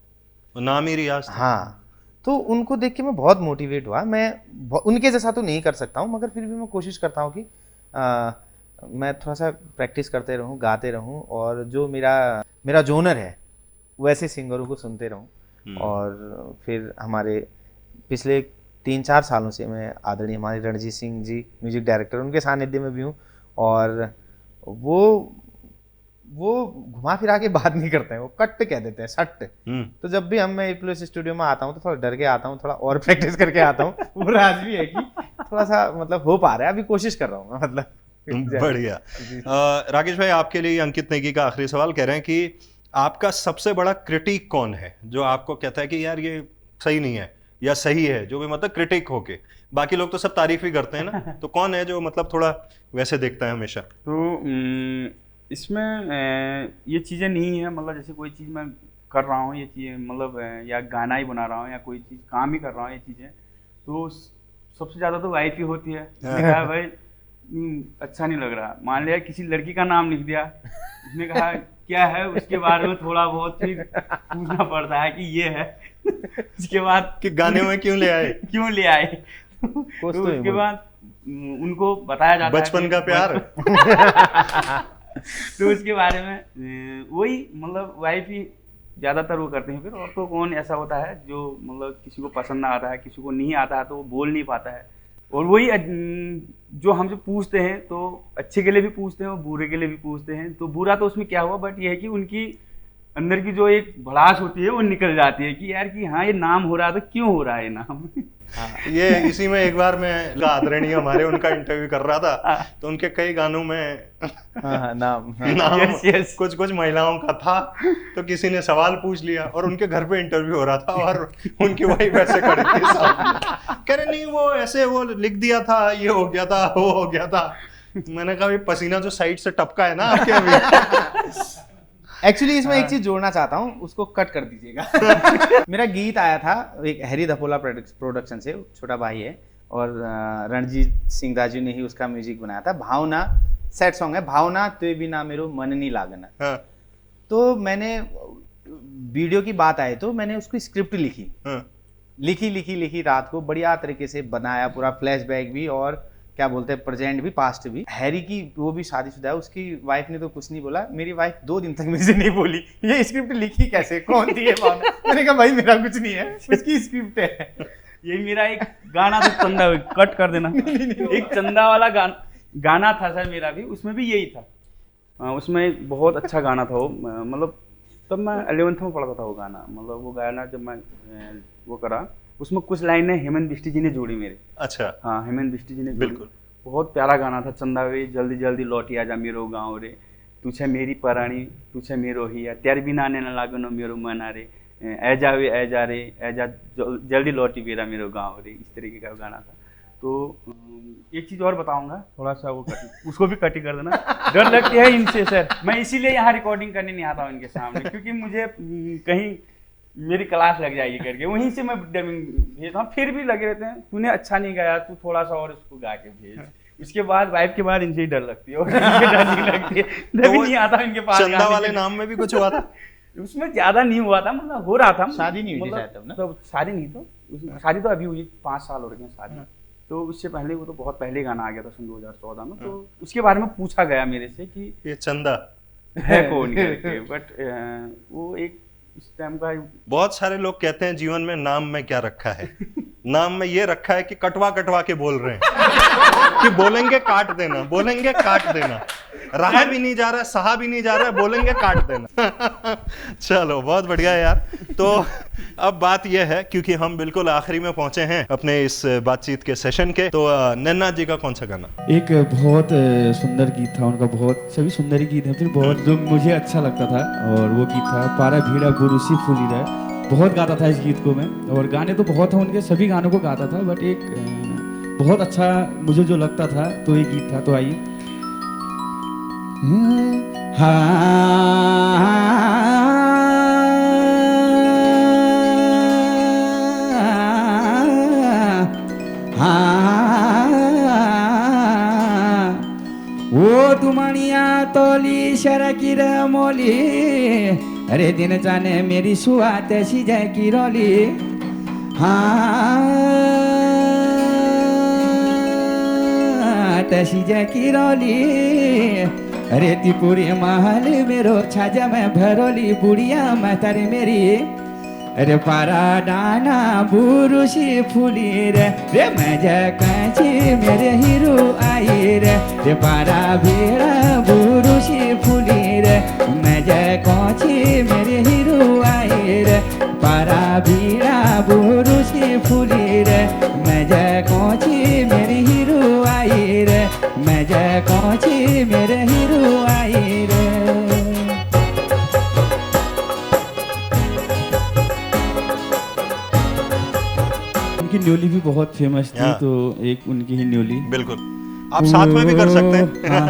नाम ही रियाज था। हाँ, तो उनको देख के मैं बहुत मोटिवेट हुआ। मैं उनके जैसा तो नहीं कर सकता हूँ, मगर फिर भी मैं कोशिश करता हूँ कि मैं थोड़ा सा प्रैक्टिस करते रहूँ, गाते रहूँ, और जो मेरा जोनर है वैसे सिंगरों को सुनते रहूँ। और फिर हमारे पिछले 3-4 सालों से मैं आदरणीय हमारे रणजीत सिंह जी म्यूजिक डायरेक्टर, उनके सानिध्य में भी हूँ, और वो घुमा फिरा के बात नहीं करते हैं, वो कट कह देते हैं, सट। तो जब भी मैं प्लस स्टूडियो में आता हूँ तो थोड़ा डर के आता हूँ, थोड़ा और प्रैक्टिस करके आता हूँ। वो राज भी है कि थोड़ा सा मतलब हो पा रहा है, अभी कोशिश कर रहा हूँ मैं, मतलब। बढ़िया। राकेश भाई आपके लिए अंकित नेगी का आखिरी सवाल, कह रहे हैं कि आपका सबसे बड़ा क्रिटिक कौन है, जो आपको कहता है कि यार ये सही नहीं है या सही है, जो भी मतलब क्रिटिक होके, बाकी लोग तो सब तारीफ ही करते हैं ना, तो कौन है जो मतलब थोड़ा वैसे देखता है हमेशा? तो इसमें ये चीज़ें नहीं है, मतलब जैसे कोई चीज़ मैं कर रहा हूँ, ये चीज़ें मतलब या गाना ही बना रहा हूँ या कोई चीज़ काम ही कर रहा हूँ, ये चीज़ें तो सबसे ज़्यादा तो वाइफ ही होती है। कहा भाई अच्छा नहीं लग रहा। मान लिया किसी लड़की का नाम लिख दिया, उसने कहा क्या है, उसके बारे में थोड़ा बहुत फिर पूछना पड़ता है कि ये है। उसके बाद कि गाने में क्यों ले आए, क्यों ले आए, तो उसके बाद उनको बताया जाता है बचपन का प्यार। तो उसके बारे में वही मतलब वाइफ ही ज़्यादातर वो करते हैं। फिर और तो कौन ऐसा होता है जो मतलब किसी को पसंद ना आता है, किसी को नहीं आता है तो वो बोल नहीं पाता है। और वही जो हमसे पूछते हैं तो अच्छे के लिए भी पूछते हैं और बुरे के लिए भी पूछते हैं। तो बुरा तो उसमें क्या हुआ, बट ये है कि उनकी अंदर की जो एक भड़ास होती है वो निकल जाती है कि यार कि हाँ ये नाम हो रहा है तो क्यों हो रहा है ये नाम। ये इसी में एक बार मैं आदरणीय हमारे उनका इंटरव्यू कर रहा था, तो उनके कई गानों में नाम Yes. कुछ महिलाओं का था। तो किसी ने सवाल पूछ लिया और उनके घर पे इंटरव्यू हो रहा था और उनकी वाइफ ऐसे खड़ी थी सामने, कह रहे नहीं वो ऐसे वो लिख दिया था, ये हो गया था, वो हो गया था। मैंने कहा ये पसीना जो साइड से टपका है ना आपके अभी। एक्चुअली इसमें एक चीज जोड़ना चाहता हूँ, उसको कट कर दीजिएगा। मेरा गीत आया था एक हैरी धपोला प्रोडक्शन से, छोटा भाई है, और रणजीत सिंह राजू ने ही उसका म्यूजिक बनाया था। भावना सैड सॉन्ग है, भावना तो बिना मेरो मन नहीं लागना। हाँ। तो मैंने वीडियो की बात आए तो मैंने उसकी स्क्रिप्ट लिखी। हाँ। लिखी रात को बढ़िया तरीके से बनाया, पूरा फ्लैशबैक भी और क्या बोलते हैं प्रेजेंट भी पास्ट भी। हैरी की वो भी शादीशुदा है, उसकी वाइफ ने तो कुछ नहीं बोला, मेरी वाइफ 2 दिन तक मुझे नहीं बोली ये स्क्रिप्ट लिखी कैसे, कौन थी ये भावना। मैंने कहा भाई मेरा कुछ नहीं है, उसकी स्क्रिप्ट है। ये मेरा एक गाना था चंदा, कट कर देना। एक चंदा वाला गाना था सर मेरा भी, उसमें भी यही था। उसमें बहुत अच्छा गाना था वो, मतलब तब मैं 11th में पढ़ता था वो गाना। मतलब वो गाना जब मैं वो करा, उसमें कुछ लाइनें हेमंत बिष्टी जी ने जोड़ी मेरे। अच्छा। हाँ, हेमंत बिष्टी जी ने जोड़ी। बिल्कुल। बहुत प्यारा गाना था। चंदा वे जल्दी जल्दी लौटी आजा मेरो गाँव रे, तुझे मेरी पराणी तुझे मेरो हिया, त्यार बिना आने न लागनो मेरो मना रे, ऐजा वे ऐजा रे ऐजा जल्दी लौटी बेरा मेरो गाँव रे। इस तरीके का गाना था। तो एक चीज़ और बताऊंगा, थोड़ा सा वो कटी, उसको भी कटी कर देना। डर लगती है इनसे सर, मैं इसीलिए यहाँ रिकॉर्डिंग करने नहीं आता हूँ इनके सामने, क्योंकि मुझे कहीं मेरी क्लास लग जाएगी करके वहीं से मैं डबिंग भेजता हूँ। फिर भी लगे रहते हैं तूने अच्छा नहीं गाया, तू थोड़ा सा और इसको गा के भेज। उसके बाद वाइफ के बाद इनसे ही डर लगती है और इनसे डर नहीं लगती है, डबिंग नहीं आता इनके पास। चंदा वाले नाम में भी कुछ हुआ था? उसमें ज्यादा नहीं हुआ था, मतलब हो रहा था। शादी नहीं हुई थी शायद तब ना? तो शादी नहीं, तो शादी तो अभी हुई, 5 साल हो रहे हैं शादी। तो उससे पहले वो तो बहुत पहले गाना आ गया था सन 2014 में। तो उसके बारे में पूछा गया मेरे से कि ये चंदा है कौन करके, बट वो एक उस टाइम का। बहुत सारे लोग कहते हैं जीवन में नाम में क्या रखा है, नाम में ये रखा है कि कटवा कटवा के बोल रहे हैं कि बोलेंगे काट देना, बोलेंगे काट देना, रहा भी नहीं जा रहा है, सहा भी नहीं जा रहा है, बोलेंगे काट देना। चलो बहुत बढ़िया यार। तो अब बात यह है, क्योंकि हम बिल्कुल आखिरी में पहुंचे हैं अपने इस बातचीत के सेशन के, तो नन्ना जी का कौन सा गाना? एक बहुत सुंदर गीत था उनका, बहुत सभी सुंदर ही गीत है, फिर बहुत जो मुझे अच्छा लगता था, और वो गीत था पारा भीड़ा बुरुसी फूली रहे। बहुत गाता था इस गीत को मैं, और गाने तो बहुत हैं उनके, सभी गानों को गाता था, बट एक बहुत अच्छा मुझे जो लगता था तो ये गीत था। तो आइए। ओ तुमणिया तोली शरकीर मोली, अरे दिन जाने मेरी सुआ तैसी जाए की रोली। तैसी जाए की रोली, अरे त्रिपुरी महल मेरो छाजा में भरोली, बुढ़िया मैं तारी मेरी, अरे पारा डाना बुरुसी फूली रे, रे मैं जैसी मेरे हीरो आई रे पारा भीड़ा बुरुसी फूली रे, मैं जैसी मेरे हीरो आई रे पारा भीड़ा बुरुसी फूली रे, मैं जैसी मेरे हीरो आई रे, मैं जैसी मेरे हीरो आई रे। उनकी न्योली भी बहुत फेमस थी, तो एक उनकी ही न्योली। बिल्कुल, आप साथ में भी कर सकते हैं। हाँ,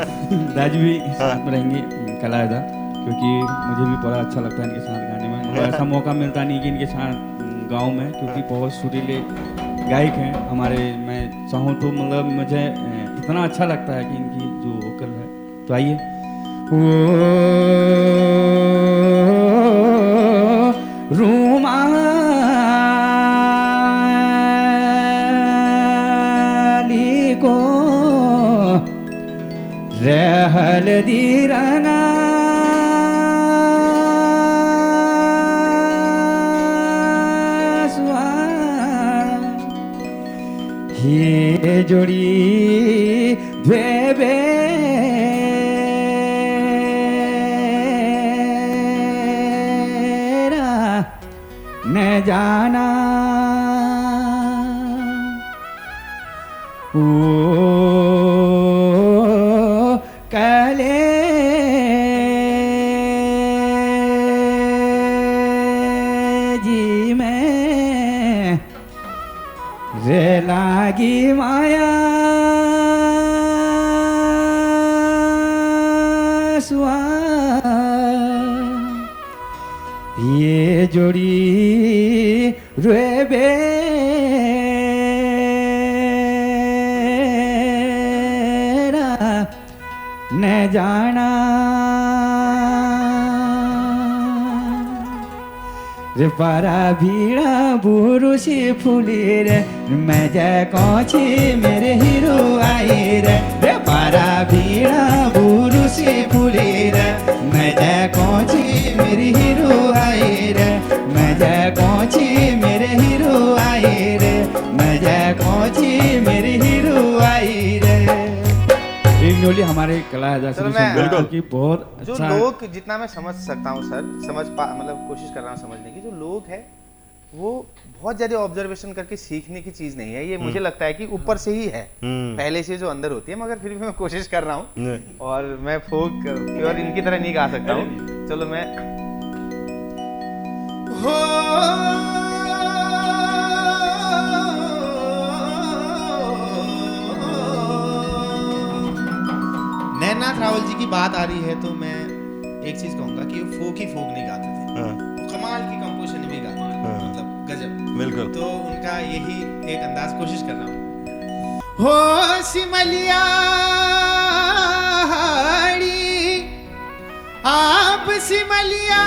राजू भी साथ में रहेंगे कलायदा, क्योंकि मुझे भी बड़ा अच्छा लगता है इनके साथ गाने में। मुझे ऐसा मौका मिलता नहीं कि इनके साथ गाँव में, क्योंकि बहुत सुरीले गायक हैं हमारे। मैं चाहूँ तो मतलब मुझे इतना अच्छा लगता है कि इनकी जो वोकल है। तो आइए। रूमाली को रहल दीरना ये जोड़ी भेबेरा न जाना ओ कले जी में रे लागी माया सुआ ये जोड़ी रे बेरा न जाना रे पारा भीड़ा बुरुषी फुली रे मैं जय कौची मेरे हीरो आई रे पारा भीड़ा बुरुषी फुली रे मैं जय कौची मेरी हीरो आई रे मैं जय कौची मेरे हीरो आई रे मैं जय कौची मेरी हीरो आई रे। इग्नोली हमारे कला है चलो मैं की बहुत जो अच्छा लोग जितना मैं समझ सकता हूँ सर, मतलब कोशिश कर रहा हूँ समझने की, जो लोग है वो बहुत ज्यादा ऑब्जर्वेशन करके सीखने की चीज नहीं है ये। मुझे लगता है कि ऊपर से ही है, पहले से जो अंदर होती है, मगर फिर भी मैं कोशिश कर रहा हूँ और मैं फोक प्योर इनकी तरह नहीं गा सकता हूँ। चलो मैं नैनाथ रावल जी की बात आ रही है तो मैं एक चीज कहूंगा कि वो फोक ही फोक नहीं गाते थे, वो कमाल की कंपोजिशन भी गाते थे, मतलब गजब। बिल्कुल। तो उनका यही एक अंदाज कोशिश कर रहा हूँ। हो सिमलिया आप सिमलिया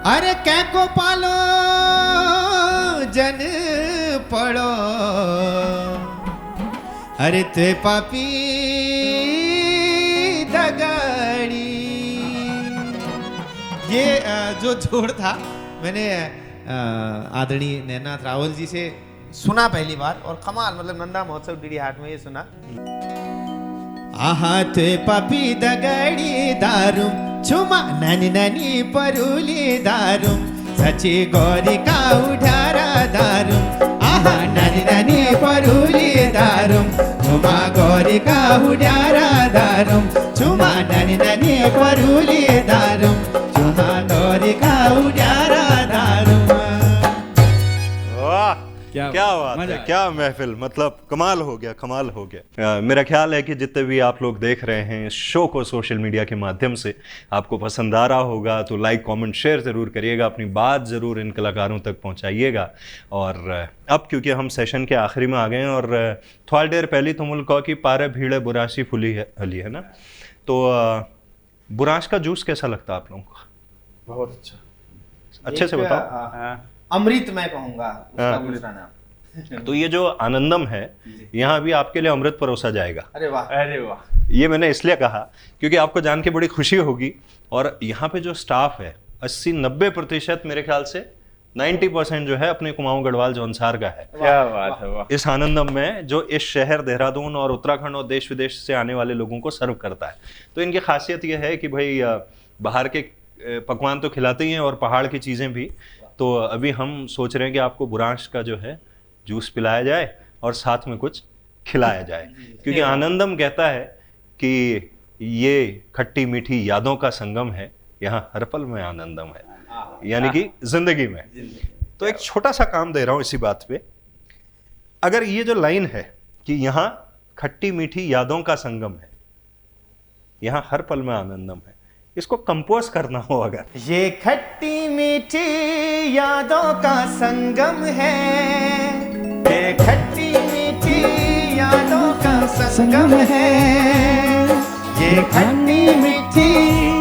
अरे कै को पालो जन पड़ो अरे ते पापी दगाड़ी। ये जो जोड़ था मैंने आदरणीय नैनाथ रावल जी से सुना पहली बार और कमाल, मतलब नंदा महोत्सव डीडी हाट में ये सुना। आहा ते पापी दगाड़ी दारुम छुमा नानी नानी परुली दारुम सची गौरी का उठारा दारुम आहा नानी नानी परुली दारुम छुमा गौरी का उठारा दारुम छुमा नानी नानी परुली दारुम छुमा गौरी का उठारा दारुम। वाह क्या क्या बात मजा है, आया। क्या महफिल, मतलब कमाल हो गया, कमाल हो गया। मेरा ख्याल है कि जितने भी आप लोग देख रहे हैं इस शो को सोशल मीडिया के माध्यम से, आपको पसंद आ रहा होगा तो लाइक कमेंट शेयर ज़रूर करिएगा, अपनी बात ज़रूर इन कलाकारों तक पहुंचाइएगा। और अब क्योंकि हम सेशन के आखिरी में आ गए हैं और थोड़ी देर पहले तो मुल्क की पारे भीड़े बुराशी फुली है हली है ना, तो बुराश का जूस कैसा लगता है आप लोगों को? बहुत अच्छा। अच्छे से बताओ। अमृत मैं कहूंगा उसका दूसरा नाम। तो ये जो आनंदम है यहाँ भी आपके लिए अमृत परोसा जाएगा। अरे वाह, अरे वाह। ये मैंने इसलिए कहा क्योंकि आपको जान के बड़ी खुशी होगी, और यहाँ पे जो स्टाफ है 80-90% मेरे ख्याल से 90% जो है अपने कुमाऊं गढ़वाल जौनसार का है। क्या बात है, वाह। इस आनंदम में जो इस शहर देहरादून और उत्तराखंड और देश विदेश से आने वाले लोगों को सर्व करता है। तो इनकी खासियत यह है कि भाई बाहर के पकवान तो खिलाते ही हैं और पहाड़ की चीज़ें भी। तो अभी हम सोच रहे हैं कि आपको बुरांश का जो है जूस पिलाया जाए और साथ में कुछ खिलाया जाए, क्योंकि आनंदम कहता है कि ये खट्टी मीठी यादों का संगम है, यहाँ हर पल में आनंदम है, यानी कि जिंदगी में। तो एक छोटा सा काम दे रहा हूं इसी बात पे। अगर ये जो लाइन है कि यहाँ खट्टी मीठी यादों का संगम है, यहाँ हर पल में आनंदम है, इसको कंपोज करना हो अगर, ये खट्टी मीठी यादों का संगम है, ये खट्टी मीठी यादों का संगम है, ये खट्टी मीठी।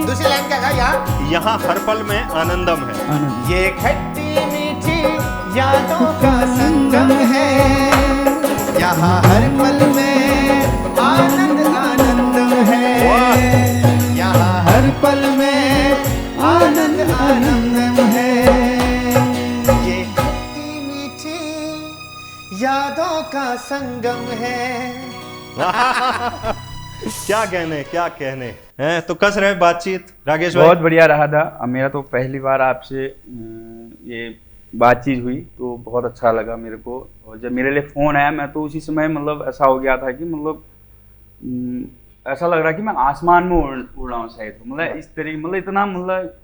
दूसरी लाइन क्या था यार? यहाँ हर पल में आनंदम है। आनंद। ये खट्टी मीठी यादों का संगम है, यहाँ हर पल में आनंद आनंद है, यहाँ हर पल में आनंद आनंद है, ये खट्टी मीठी यादों का संगम है। क्या कहने हैं, तो कस रहे बातचीत राकेश भाई? बहुत बढ़िया रहा था। अब मेरा तो पहली बार आपसे ये बातचीत हुई तो बहुत अच्छा लगा मेरे को। और जब मेरे लिए फ़ोन आया मैं तो उसी समय मतलब ऐसा हो गया था कि मतलब ऐसा लग रहा कि मैं आसमान में उड़ रहा हूँ शायद, मतलब इस तरीके, मतलब इतना मतलब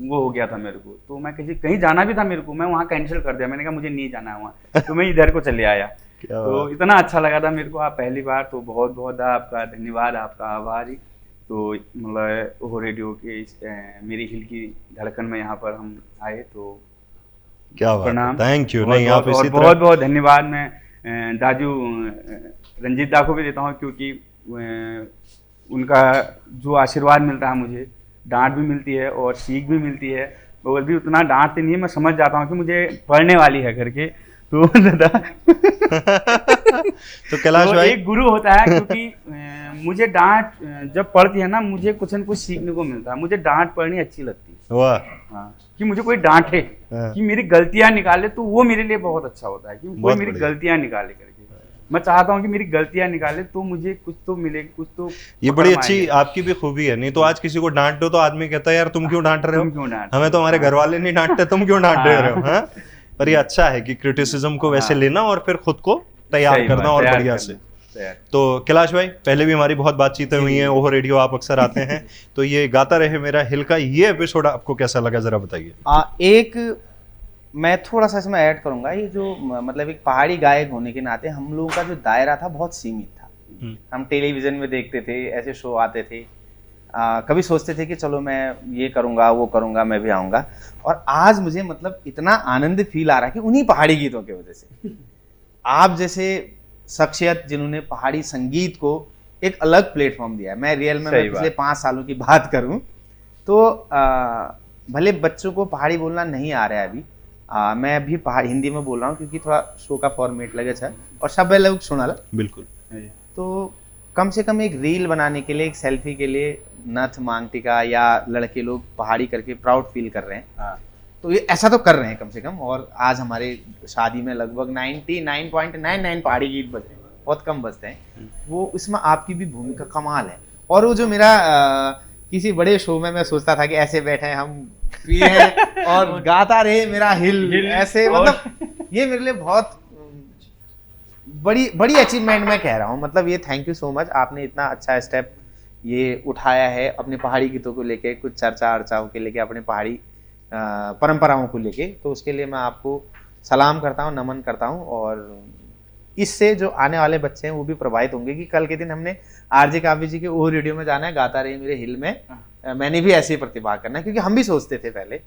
वो हो गया था मेरे को। तो मैं कहीं जाना भी था मेरे को, मैं वहाँ कैंसिल कर दिया, मैंने कहा मुझे नहीं जाना है वहाँ, तो मैं इधर को चले आया। तो इतना अच्छा लगा था मेरे को। आप पहली बार तो बहुत बहुत आपका धन्यवाद, आपका आभारी। तो मतलब ओहो रेडियो के मेरी हिल की धड़कन में यहाँ पर हम आए तो क्या बात है, थैंक यू। नहीं आप इसी बहुत बहुत धन्यवाद। मैं दाजू रंजीत दा को भी देता हूँ, क्योंकि उनका जो आशीर्वाद मिलता है मुझे, डांट भी मिलती है और सीख भी मिलती है, और भी उतना डांटते नहीं है, मैं समझ जाता हूँ कि मुझे पढ़ने वाली है करके। तो दादा तो कैलाश तो भाई एक गुरु होता है, क्योंकि मुझे डांट जब पड़ती है ना, मुझे कुछ न कुछ सीखने को मिलता है। मुझे डांट पढ़नी अच्छी लगती है। वाह। हाँ, कि मुझे कोई डांटे, कि मेरी गलतियां निकाले, तो वो मेरे लिए बहुत अच्छा होता है कि कोई मेरी गलतियां निकाले करके। मैं चाहता हूँ कि मेरी गलतियां निकाले तो मुझे कुछ तो मिले, कुछ तो। ये बड़ी अच्छी आपकी भी खूबी है। नहीं तो आज किसी को डांट दो तो आदमी कहता है यार तुम क्यों डांट रहे हो, हमें तो हमारे घर वाले नहीं डांटते, तुम क्यों डांट रहे हो। हाँ? पर ये अच्छा है कि क्रिटिसिज्म को वैसे लेना और फिर खुद को तैयार करना और बढ़िया से। तो कैलाश भाई पहले भी हमारी बहुत बातचीतें हुई हैं, ओहो रेडियो आप अक्सर आते हैं, तो ये गाता रहे मेरा हिल का ये एपिसोड आपको कैसा लगा जरा बताइए। एक मैं थोड़ा सा इसमें ऐड करूंगा, ये जो मतलब एक पहाड़ी गायक होने के नाते हम लोगों का जो दायरा था बहुत सीमित था। हम टेलीविजन में देखते थे, ऐसे शो आते थे, कभी सोचते थे कि चलो मैं ये करूंगा वो करूंगा, मैं भी आऊंगा। और आज मुझे मतलब इतना आनंद फील आ रहा है कि उन्हीं पहाड़ी गीतों की वजह से, आप जैसे शख्सियत जिन्होंने पहाड़ी संगीत को एक अलग प्लेटफॉर्म दिया है। मैं रियल में पिछले 5 सालों की बात करूं तो भले बच्चों को पहाड़ी बोलना नहीं आ रहा है अभी, मैं अभी पहाड़ी हिंदी में बोल रहा हूँ क्योंकि थोड़ा शो का फॉर्मेट लगे था और सब लोग सुना ला। बिल्कुल। तो कम से कम एक रील बनाने के लिए, एक सेल्फी के लिए नथ मांग टिका या लड़के लोग पहाड़ी करके प्राउड फील कर रहे हैं। तो ये ऐसा तो कर रहे हैं कम से कम। और आज हमारे शादी में लगभग 99.99 पहाड़ी गीत बज रहे हैं, बहुत कम बजते हैं वो। इसमें आपकी भी भूमिका कमाल है। और वो जो मेरा किसी बड़े शो में मैं सोचता था कि ऐसे बैठे हैं हम और गाता रहे मेरा हिल ऐसे, मतलब ये मेरे लिए बहुत बड़ी अचीवमेंट मैं कह रहा हूँ। मतलब ये थैंक यू सो मच, आपने इतना अच्छा स्टेप ये उठाया है अपने पहाड़ी गीतों को लेके, कुछ चर्चा अर्चाओं के लेके, अपने पहाड़ी परंपराओं को लेके। तो उसके लिए मैं आपको सलाम करता हूँ, नमन करता हूँ। और इससे जो आने वाले बच्चे हैं वो भी प्रभावित होंगे कि कल के दिन हमने आरजे काव्य जी के ओहो रेडियो में जाना है, गाता रहे मेरे हिल में मैंने भी ऐसे ही प्रतिभा करना है, क्योंकि हम भी सोचते थे पहले।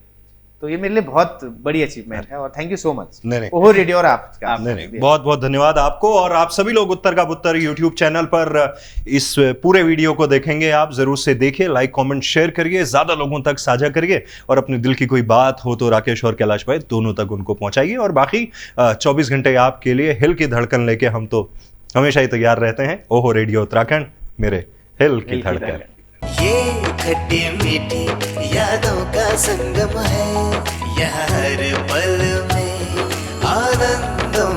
तो ये मेरे लिए बहुत बड़ी अचीवमेंट है और थैंक यू सो मच ओहो रेडियो और आपका। नहीं, बहुत बहुत धन्यवाद आपको। और आप सभी लोग उत्तर का पुत्र यूट्यूब चैनल पर इस पूरे वीडियो को देखेंगे, आप जरूर से देखिए, लाइक कमेंट शेयर करिए, ज्यादा लोगों तक साझा करिए और अपने दिल की कोई बात हो तो राकेश और कैलाश भाई दोनों तक उनको पहुंचाइए। और बाकी 24 घंटे आपके लिए हिल की धड़कन लेके हम तो हमेशा ही तैयार रहते हैं। ओहो रेडियो उत्तराखंड, मेरे हिल की धड़कन। ये खट्टी मीठी यादों का संगम है, यह हर पल में आनंदम